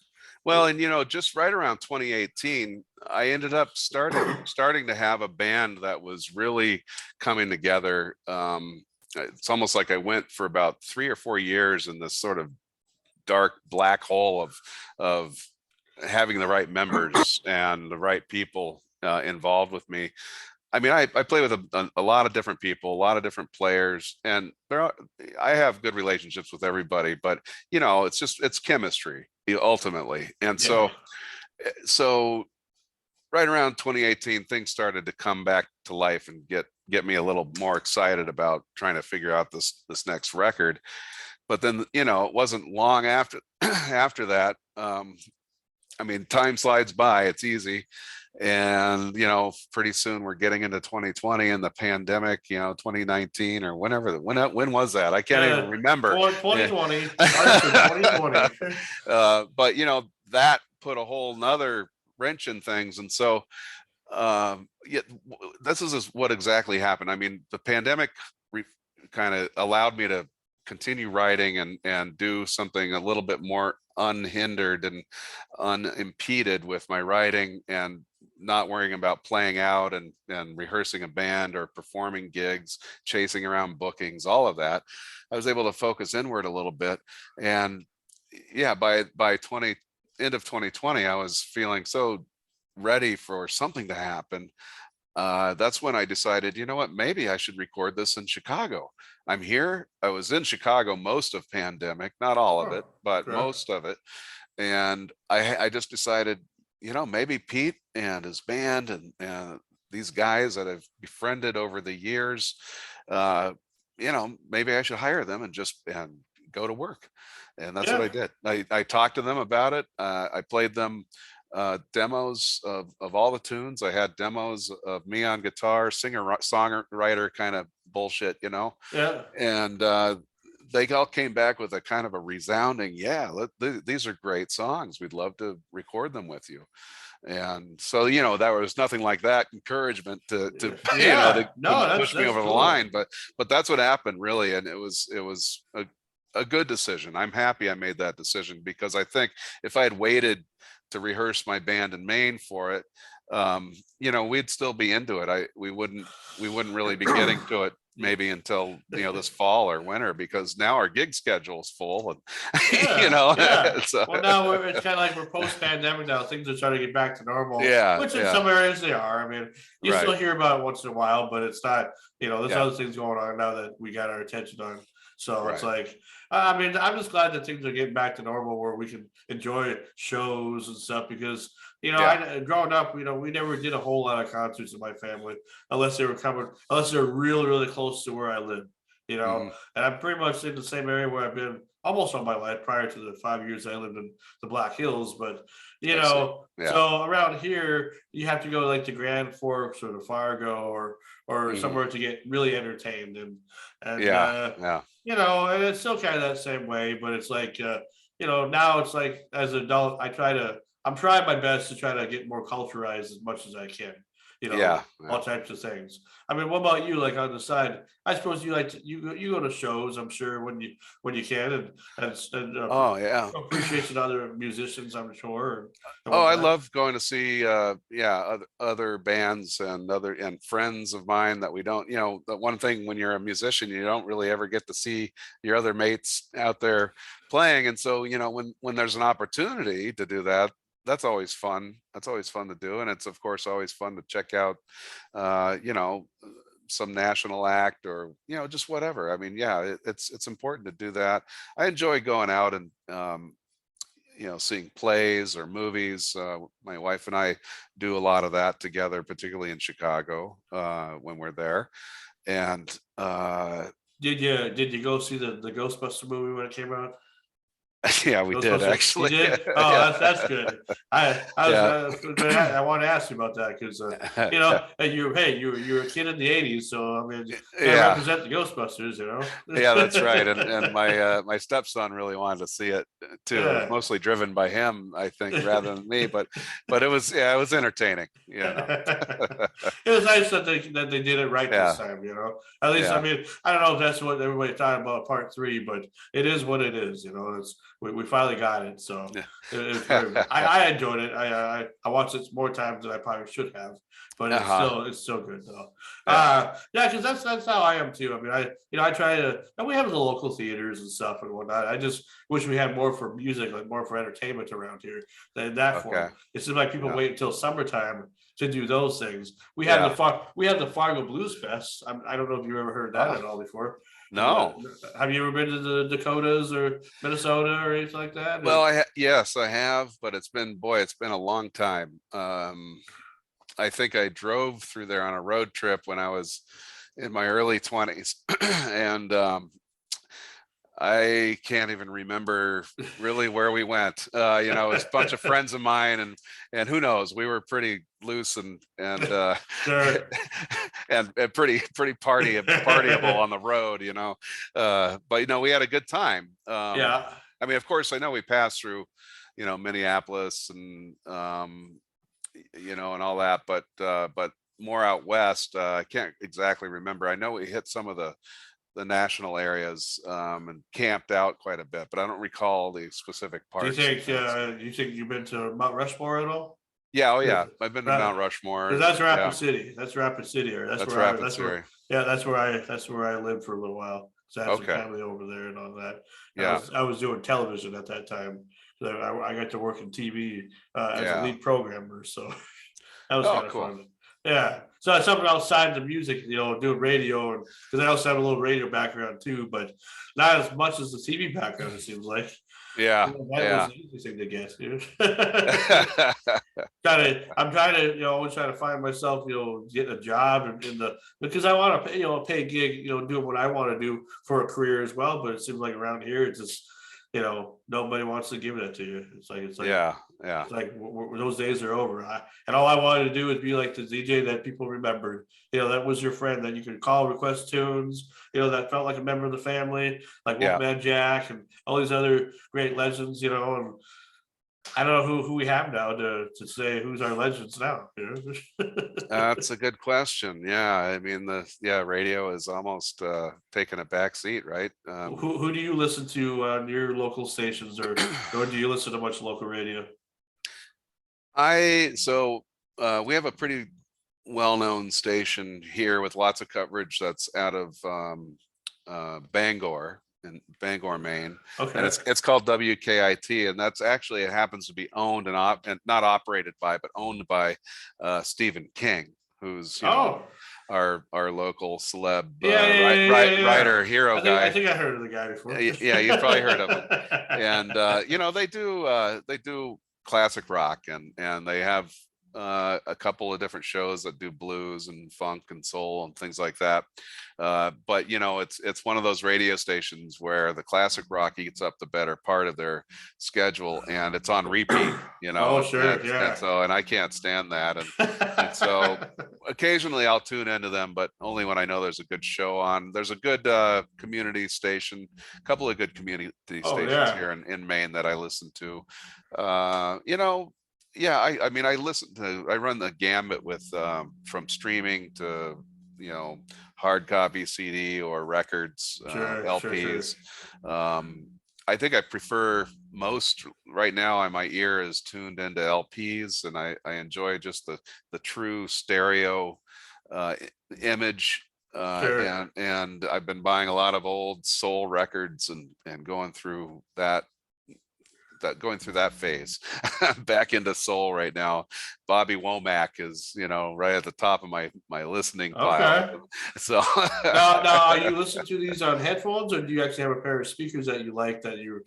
Well, and just right around 2018, I ended up starting to have a band that was really coming together. It's almost like I went for about 3 or 4 years in this sort of dark black hole of having the right members and the right people involved with me. I mean, I play with a lot of different people, a lot of different players, and I have good relationships with everybody, but it's chemistry ultimately. And Yeah. so right around 2018, things started to come back to life and get me a little more excited about trying to figure out this next record. But then, it wasn't long after after that. I mean, time slides by, it's easy. And, pretty soon we're getting into 2020 and the pandemic, 2019 or when was that? I can't even remember. 2020, March of 2020. But, that put a whole nother wrench in things. And so yeah, this is what exactly happened. I mean, the pandemic kind of allowed me to continue writing and do something a little bit more unhindered and unimpeded with my writing, and not worrying about playing out and rehearsing a band or performing gigs, chasing around bookings, all of that. I was able to focus inward a little bit. And yeah, by 20 end of 2020, I was feeling so ready for something to happen. That's when I decided, you know what, maybe I should record this in Chicago. I'm here. I was in Chicago most of pandemic, not all of Oh, it, but okay. most of it. And I just decided, you know, maybe Pete and his band and these guys that I've befriended over the years, uh, you know, maybe I should hire them and just and go to work. And that's what Yeah. I did. I talked to them about it. I played them demos of all the tunes. I had demos of me on guitar, singer songwriter kind of bullshit, you know. Yeah. And they all came back with a kind of a resounding, yeah, these are great songs. We'd love to record them with you. And so, you know, there was nothing like that encouragement to you know, Yeah. No, push me that's over the cool. line. But that's what happened really. And it was a good decision. I'm happy I made that decision, because I think if I had waited to rehearse my band in Maine for it, you know, we'd still be into it. We wouldn't really be getting to it maybe until, you know, this fall or winter, because now our gig schedule's full. And you Yeah, know, yeah. so Well, now it's kind of like we're post-pandemic now. Things are starting to get back to normal, yeah, which in yeah, some areas they are. I mean, you right, still hear about it once in a while, but it's not, there's yeah, other things going on now that we got our attention on. So it's right, like, I mean, I'm just glad that things are getting back to normal where we can enjoy shows and stuff because, yeah, growing up, we never did a whole lot of concerts in my family unless they were really, really close to where I live, you know, hmm, and I'm pretty much in the same area where I've been almost all my life prior to the 5 years I lived in the Black Hills. But I see, yeah, so around here you have to go like to Grand Forks or to Fargo or hmm, somewhere to get really entertained and yeah, yeah, and it's still kind of that same way, but it's like now it's like as an adult I'm trying my best to try to get more culturized as much as I can. yeah, yeah. All types of things. I mean, what about you? Like on the side, I suppose you like you go to shows. I'm sure when you can and Oh yeah. appreciation of other musicians. I'm sure and Oh, I whatnot. love going to see yeah, other bands and friends of mine that we don't, you know, the one thing when you're a musician, you don't really ever get to see your other mates out there playing. And so, you know, when there's an opportunity to do that, that's always fun. That's always fun to do. And it's of course always fun to check out you know, some national act or, you know, just whatever. I mean, yeah, it's important to do that. I enjoy going out and you know, seeing plays or movies. My wife and I do a lot of that together, particularly in Chicago when we're there. And Did you go see the Ghostbuster movie when it came out? yeah, we did Ghostbusters, you actually. did? Oh, Yeah, that's good. I was yeah, I want to ask you about that because and you were a kid in the '80s, so I mean, gotta yeah. represent the Ghostbusters, Yeah, that's right. And my stepson really wanted to see it too. It was Yeah. mostly driven by him, I think, rather than me. But it was, yeah, it was entertaining. You know. It was nice that they did it right this Yeah, time. At least I yeah, mean I don't know if that's what everybody thought about part three, but it is what it is. It's we finally got it, so it's very. I enjoyed it. I watched it more times than I probably should have, but uh-huh. it's still good though. Yeah, Yeah, because that's how I am too. I mean, I try to, and we have the local theaters and stuff and whatnot. I just wish we had more for music, like more for entertainment around here than that okay, form. It seems like people yeah, wait until summertime to do those things. yeah. We have the Fargo Blues Fest. I don't know if you ever heard that Oh at all before. no. Have you ever been to the Dakotas or Minnesota or anything like that? Well, yes, I have, but it's been, boy, it's been a long time. I think I drove through there on a road trip when I was in my early 20s, and I can't even remember really where we went. You know, it was a bunch of friends of mine, and who knows, we were pretty loose and Sure. and pretty partyable on the road. You know, but you know, we had a good time. Yeah. I mean, of course, I know we passed through. Minneapolis and and all that, but more out west. I can't exactly remember. I know we hit some of the national areas and camped out quite a bit, but I don't recall the specific Do you parks and think things. you've been to Mount Rushmore at all? Yeah, oh yeah, Because I've been to Mount Rushmore. that's Rapid Yeah, City. That's Rapid City, or that's Rapid that's where City. yeah, that's where I lived for a little while. So I had some Okay, family over there and all that. And yeah, I was doing television at that time. So I got to work in TV as a yeah. lead programmer. So that was Oh, kind of cool. fun. Yeah. So it's something outside the music, doing radio, and because I also have a little radio background too, but not as much as the TV background, it seems like. Yeah, That was yeah. the easy thing to get, dude. I'm trying to, always trying to find myself, getting a job in the because I want to pay, pay a gig, doing what I want to do for a career as well. But it seems like around here, it's just, nobody wants to give it to you. Yeah, yeah, It's like those days are over. And all I wanted to do is be like the DJ that people remembered. That was your friend that you could call, request tunes. That felt like a member of the family, like yeah. Wolfman Jack and all these other great legends. And I don't know who we have now to say who's our legends now. That's a good question. Yeah, I mean radio is almost taking a back seat, right? Who do you listen to on your local stations, or do you listen to much local radio? We have a pretty well-known station here with lots of coverage that's out of Bangor in Bangor, Maine, and Okay. it's called WKIT, and that's actually, it happens to be owned and not operated by, but owned by Stephen King, who's Oh, our local celeb yeah. writer hero I guy. think I heard of the guy before. Yeah, you've probably heard of him. And they do classic rock, and they have a couple of different shows that do blues and funk and soul and things like that. But it's one of those radio stations where the classic rock eats up the better part of their schedule, and it's on repeat. Oh, sure, And I can't stand that. And so occasionally I'll tune into them, but only when I know there's a good show on. There's a good community station, a couple of good community Oh, stations yeah. here in Maine that I listen to. Yeah, I mean, I run the gambit with from streaming to hard copy CD or records, Sure. LPs. I think I prefer most right now. My ear is tuned into LPs, and I enjoy just the true stereo image. Sure. And I've been buying a lot of old soul records and going through that phase. Back into soul right now. Bobby Womack is right at the top of my listening pile. Okay. So Now, are you listening to these on headphones, or do you actually have a pair of speakers that you like that you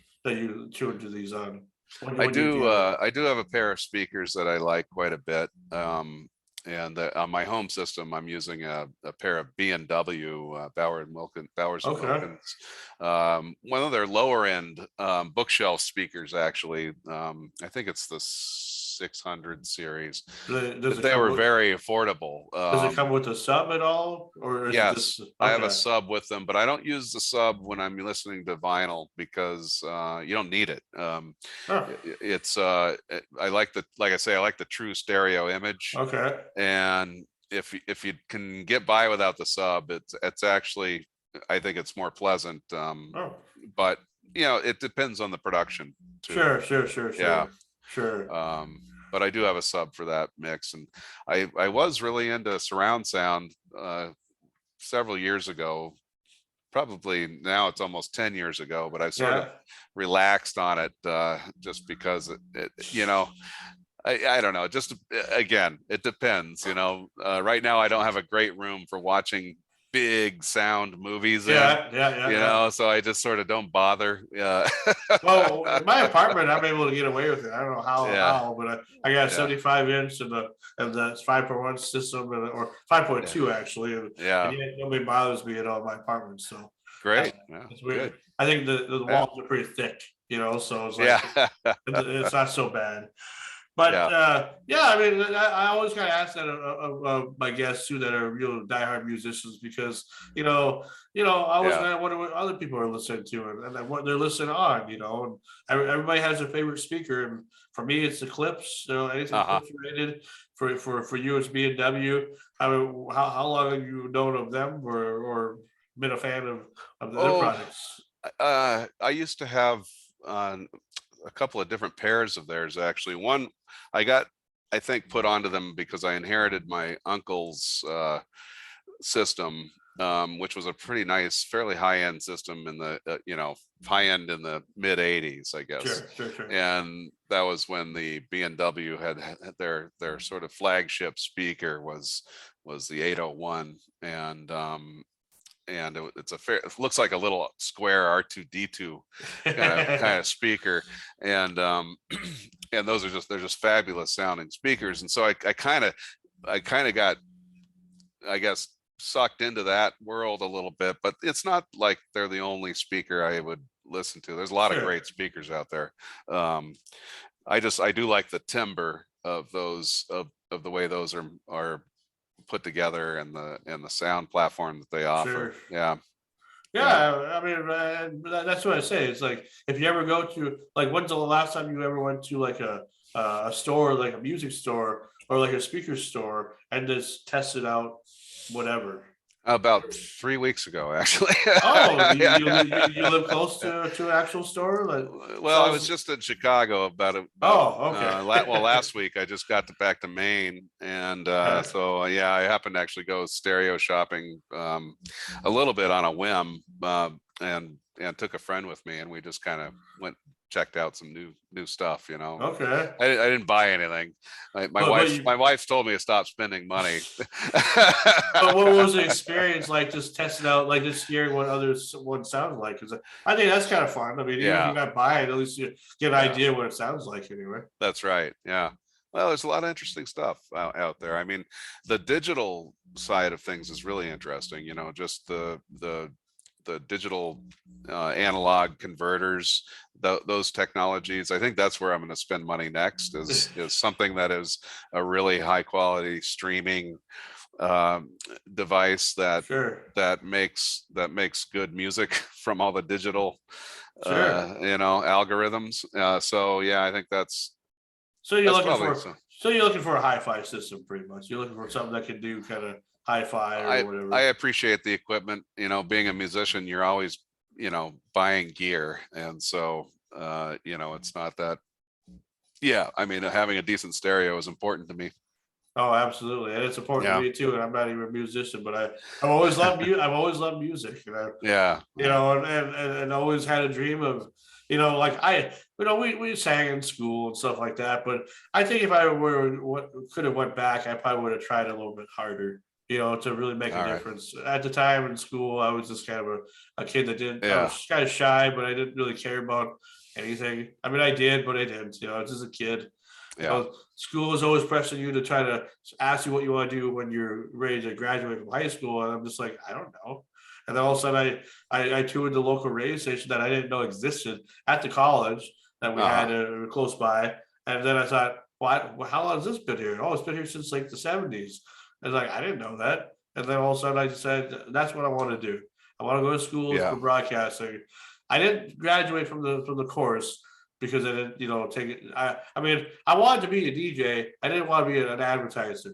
tune to these on? I When you do jam? I do have a pair of speakers that I like quite a bit. And on my home system, I'm using a pair of B&W Bowers and Okay. Wilkins, one of their lower end bookshelf speakers. Actually, I think it's the 600 series. Does it They come were with very affordable. a sub at all, or is it Yes, just I have a okay? sub with them, but I don't use the sub when I'm listening to vinyl because you don't need it. Oh, It's I like I say, I like the true stereo image, okay. and if you can get by without the sub, it's actually, I think it's more pleasant. Oh, But it depends on the production too. sure. Yeah. Sure. But I do have a sub for that mix, and I was really into surround sound several years ago. Probably now it's almost 10 years ago, but I've sort of Yeah. relaxed on it just because I don't know. Just again, it depends. Right now I don't have a great room for watching big sound movies in. Yeah. So I just sort of don't bother. Yeah, Well, in my apartment, I'm able to get away with it. I don't know yeah, how, but I got a yeah, 75 inch and the 5.1 system, or five point yeah, two actually, and yeah. yet nobody bothers me at all in my apartment. So uh, Great. Yeah, it's good. weird. I think the Yeah, walls are pretty thick, so it's like yeah. it's not so bad. But Yeah. yeah, I mean, I always kind of ask that of my guests too that are real diehard musicians because I always Yeah. kind of wonder what other people are listening to and what they're listening on. And everybody has their favorite speaker, and for me, it's the Clips. Anything Uh-huh. Clips related. For you, it's B&W. I mean, how long have you known of them, or been a fan of their Oh, products? I used to have uh, a couple of different pairs of theirs actually. One I got, I think, put onto them because I inherited my uncle's system, which was a pretty nice, fairly high-end system in the high-end in the mid 80s, I guess. Sure, sure, sure. And that was when the B&W had their sort of flagship speaker was the 801, and it's it looks like a little square R2D2 kind of speaker, and and they're just fabulous sounding speakers. And so I kind of got, I guess, sucked into that world a little bit, but it's not like they're the only speaker I would listen to. There's a lot of Sure. great speakers out there. um I do like the timbre of those, of the way those are put together, and the sound platform that they offer. Sure. Yeah. Yeah. Yeah, I mean, that's what I say. It's like if you ever go to like, when's the last time you ever went to like a store, like a music store or like a speaker store, and just tested out whatever? About 3 weeks ago, actually. Oh, Yeah. you live close to an actual store that Well, I was sells? just in Chicago about Oh, okay. last week. I just got back to Maine, and Okay. so yeah, I happened to actually go stereo shopping a little bit on a whim, and took a friend with me, and we just kind of went, checked out some new stuff. Okay. I didn't buy anything. My But wife you my wife's told me to stop spending money. But what was the experience like, just testing out, like just hearing what one sounds like? Because I think that's kind of fun. I mean, even if Yeah, you're not buying, at least you get an yeah. idea what it sounds like anyway. That's right. Yeah. Well, there's a lot of interesting stuff out there. I mean, the digital side of things is really interesting. Just the digital analog converters, those technologies. I think that's where I'm going to spend money next. Is something that is a really high quality streaming device Sure, that makes good music from all the digital sure. algorithms. So yeah, I think So you're that's looking probably for so. so you're looking for a hi-fi system, pretty much. You're looking for something that can do kind of hi-fi or I whatever. appreciate the equipment. Being a musician, you're always, buying gear, and so it's not that. Yeah, I mean, having a decent stereo is important to me. Oh, absolutely, and it's important to Yeah, me too. And I'm not even a musician, but I've always loved I've always loved music, yeah, and always had a dream of, like we sang in school and stuff like that. But I think if I could have went back, I probably would have tried a little bit harder, to really make a all right, difference. At the time in school, I was just kind of a kid that didn't. I yeah, was kind of shy, but I didn't really care about anything. I mean, I did, but I didn't. I was just a kid. yeah, School is always pressing you to try to ask you what you want to do when you're ready to graduate from high school, and I'm just like, I don't know. And then all of a sudden, I toured the local radio station that I didn't know existed at the college that we uh-huh, had close by. And then I thought, how long has this been here? Oh, it's been here since like the 70s. And like, I didn't know that. And then all of a sudden, I decided that's what I want to do. I want to go to school for yeah, broadcasting. I didn't graduate from the course because I didn't, take it. I mean, I wanted to be a DJ. I didn't want to be an advertiser.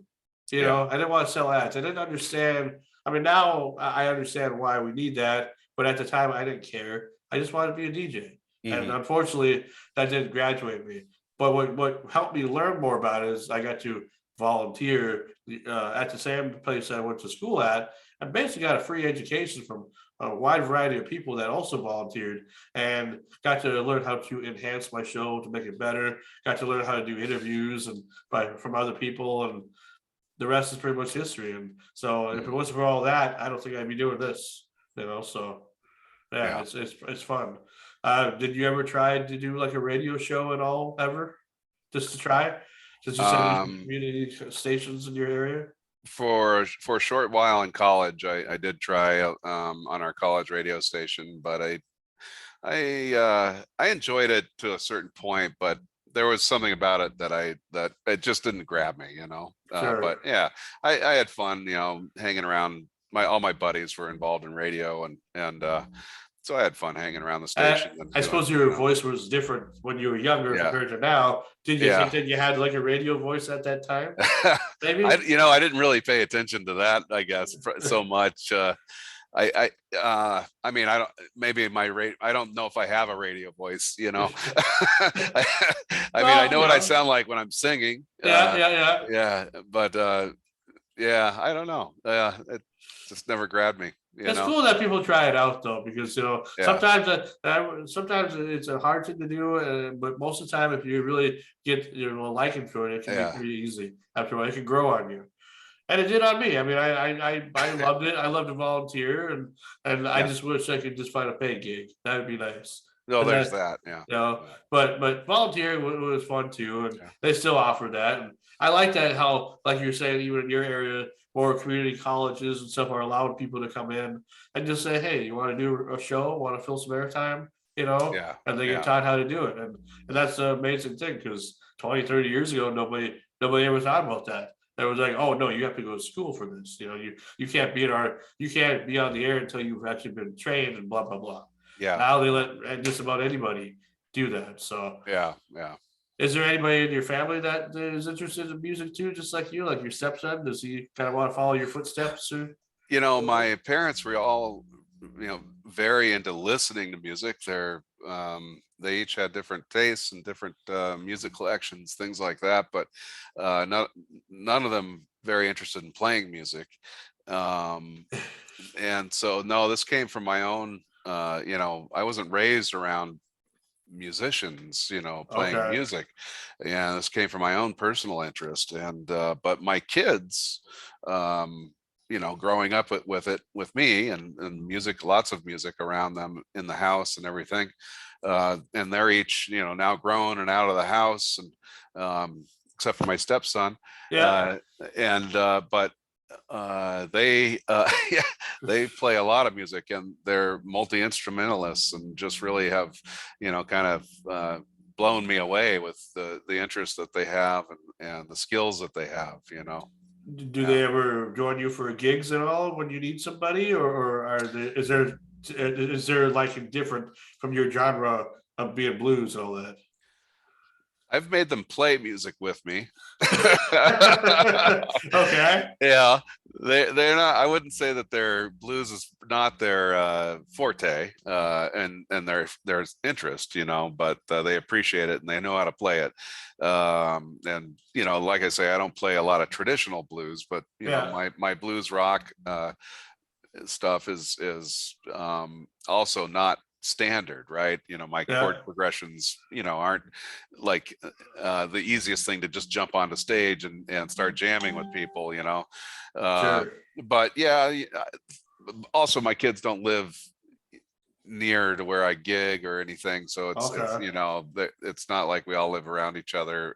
yeah, I didn't want to sell ads. I didn't understand. I mean, now I understand why we need that, but at the time I didn't care. I just wanted to be a DJ, and hmm, unfortunately, that didn't graduate me. But what helped me learn more about it is I got to volunteer at the same place I went to school at, and basically got a free education from a wide variety of people that also volunteered, and got to learn how to enhance my show to make it better. Got to learn how to do interviews and from other people, and the rest is pretty much history. And so if it hmm, wasn't for all that, I don't think I'd be doing this. So yeah, yeah. it's fun. Did you ever try to do like a radio show at all ever? Just to try? Since you said there's Um, community stations in your area? for a short while in college, I did try on our college radio station, but I enjoyed it to a certain point, but there was something about it that it just didn't grab me, you know. But Sure. yeah, I had fun, you know, hanging around. All my buddies were involved in radio, and so I had fun hanging around the station and I doing, suppose you your know, voice was different when you were younger yeah, compared to now. Did you yeah. think that you had like a radio voice at that time? I, Maybe. you know, I didn't really pay attention to that, I guess, so much. I mean, I don't, maybe my rate, I don't know if I have a radio voice, you know. I mean, I Well, know what I sound like when I'm singing. yeah, yeah, yeah. Yeah, but yeah, I don't know. It just never grabbed me, you It's know. cool that people try it out though, because Yeah, sometimes it's a hard thing to do, but most of the time, if you really get liking for it, it can be yeah, pretty easy. After a while, it can grow on you, and it did on me. I mean, I loved it. I love to volunteer, and I yeah. just wish I could just find a paid gig. That would be nice. No, And there's that that. Yeah, yeah, but volunteering was fun too, and yeah. they still offer that. And I like that how, like you're saying, even in your area, more community colleges and stuff are allowing people to come in and just say, "Hey, you want to do a show? Want to fill some airtime?" Yeah, And they get yeah. taught how to do it, and that's the amazing thing, because 20, 30 years ago, nobody ever thought about that. It was like, oh no, you have to go to school for this. You can't be you can't be on the air until you've actually been trained and blah blah blah. Yeah, Now they let just about anybody do that. So, yeah, yeah. is there anybody in your family that is interested in music too, just like you, like your stepson? Does he kind of want to follow your footsteps? Or? You know, my parents were all, you know, very into listening to music. They each had different tastes and different music collections, things like that. But not none of them very interested in playing music. Um, and so, no, this came from my own. You know, I wasn't raised around musicians, you know, playing Okay. music. And this came from my own personal interest. And but my kids, you know, growing up with it with me, and music, lots of music around them in the house and everything. And they're each, you know, now grown and out of the house, and except for my stepson. Yeah. Uh, and but they yeah, they play a lot of music, and they're multi-instrumentalists, and just really have, you know, kind of blown me away with the interest that they have, and the skills that they have, you know. Do Yeah. they ever join you for gigs at all when you need somebody, or are they, is there like a different from your genre of being blues and all that? I've made them play music with me. Okay. Yeah, they're not. I wouldn't say that their blues is not their forte, and their interest, you know, but they appreciate it and they know how to play it. And you know, like I say, I don't play a lot of traditional blues, but you know, Yeah. my blues rock stuff is also not standard, right? You know, my chord Yeah. progressions, you know, aren't like the easiest thing to just jump onto stage and start jamming with people, you know. uh Sure. but yeah, also my kids don't live near to where I gig or anything, so it's Okay. you know, it's not like we all live around each other.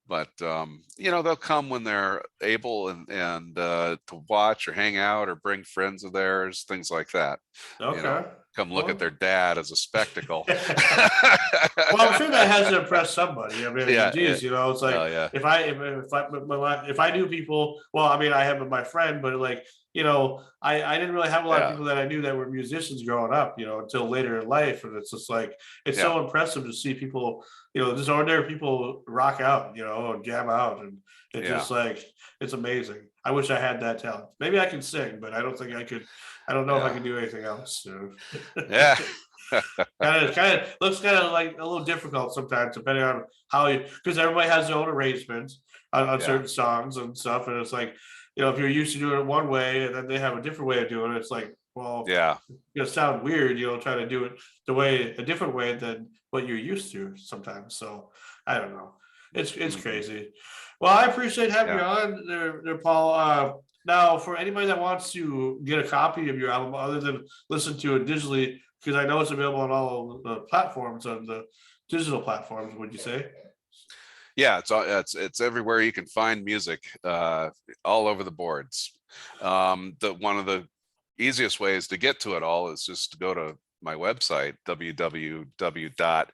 But you know, they'll come when they're able, and to watch or hang out or bring friends of theirs, things like that, you know, Okay. come look at Well, their dad as a spectacle. well, I'm sure that has to impress somebody. I mean, Yeah, yeah. geez, it's like Oh yeah, if I knew people, well, I mean, I have my friend, but like, I didn't really have a lot of yeah, people that I knew that were musicians growing up, until later in life, and it's just like it's yeah, so impressive to see people, just ordinary people rock out, and jam out, and it's yeah, just like it's amazing. I wish I had that talent. Maybe I can sing, but I don't think I could. I don't know if I yeah, can do anything else. yeah, Kind of looks kind of like a little difficult sometimes, depending on how you, because everybody has their own arrangements on yeah, certain songs and stuff, and it's like, if you're used to doing it one way and then they have a different way of doing it, it's like, well, yeah. sound weird, try to do it a different way than what you're used to sometimes. So I don't know, it's Mhm. crazy. Well, I appreciate having you Yeah. on there, Paul. Now, for anybody that wants to get a copy of your album, other than listen to it digitally, because I know it's available on all the platforms, on the digital platforms, would you say? Yeah, it's everywhere you can find music, all over the boards. The one of the easiest ways to get to it all is just to go to my website, www.bad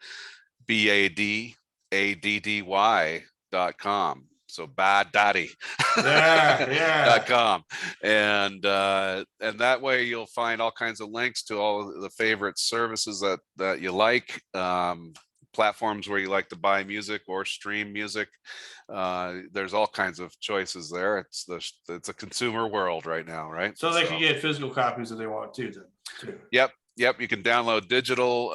baddy.com. So bad daddy Yeah. .com. And that way you'll find all kinds of links to all of the favorite services that you like, platforms where you like to buy music or stream music. There's all kinds of choices there. It's a consumer world right now, right? So they can get physical copies if they want to, then, too. Yep. You can download digital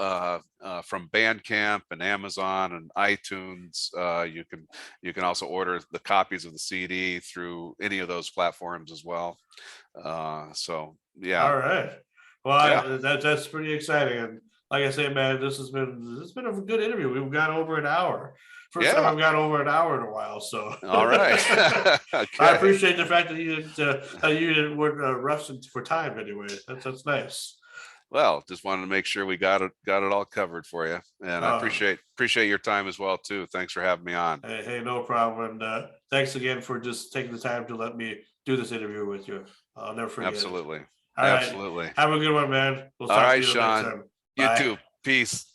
from Bandcamp and Amazon and iTunes. You can also order the copies of the CD through any of those platforms as well. So yeah. All right. Well, Yeah. that's pretty exciting. And like I say, man, this has been a good interview. We've got over an hour. First time Yeah. I've got over an hour in a while. So All right. I Okay. appreciate the fact that you didn't weren't rushing for time anyway. That's nice. Well, just wanted to make sure we got it all covered for you, and I Uh, appreciate your time as well too. Thanks for having me on. hey, no problem. And thanks again for just taking the time to let me do this interview with you. I'll never forget it. Absolutely. All right. Absolutely. Have a good one, man. We'll All talk right, to you next Sean. time. You Bye. too. Peace.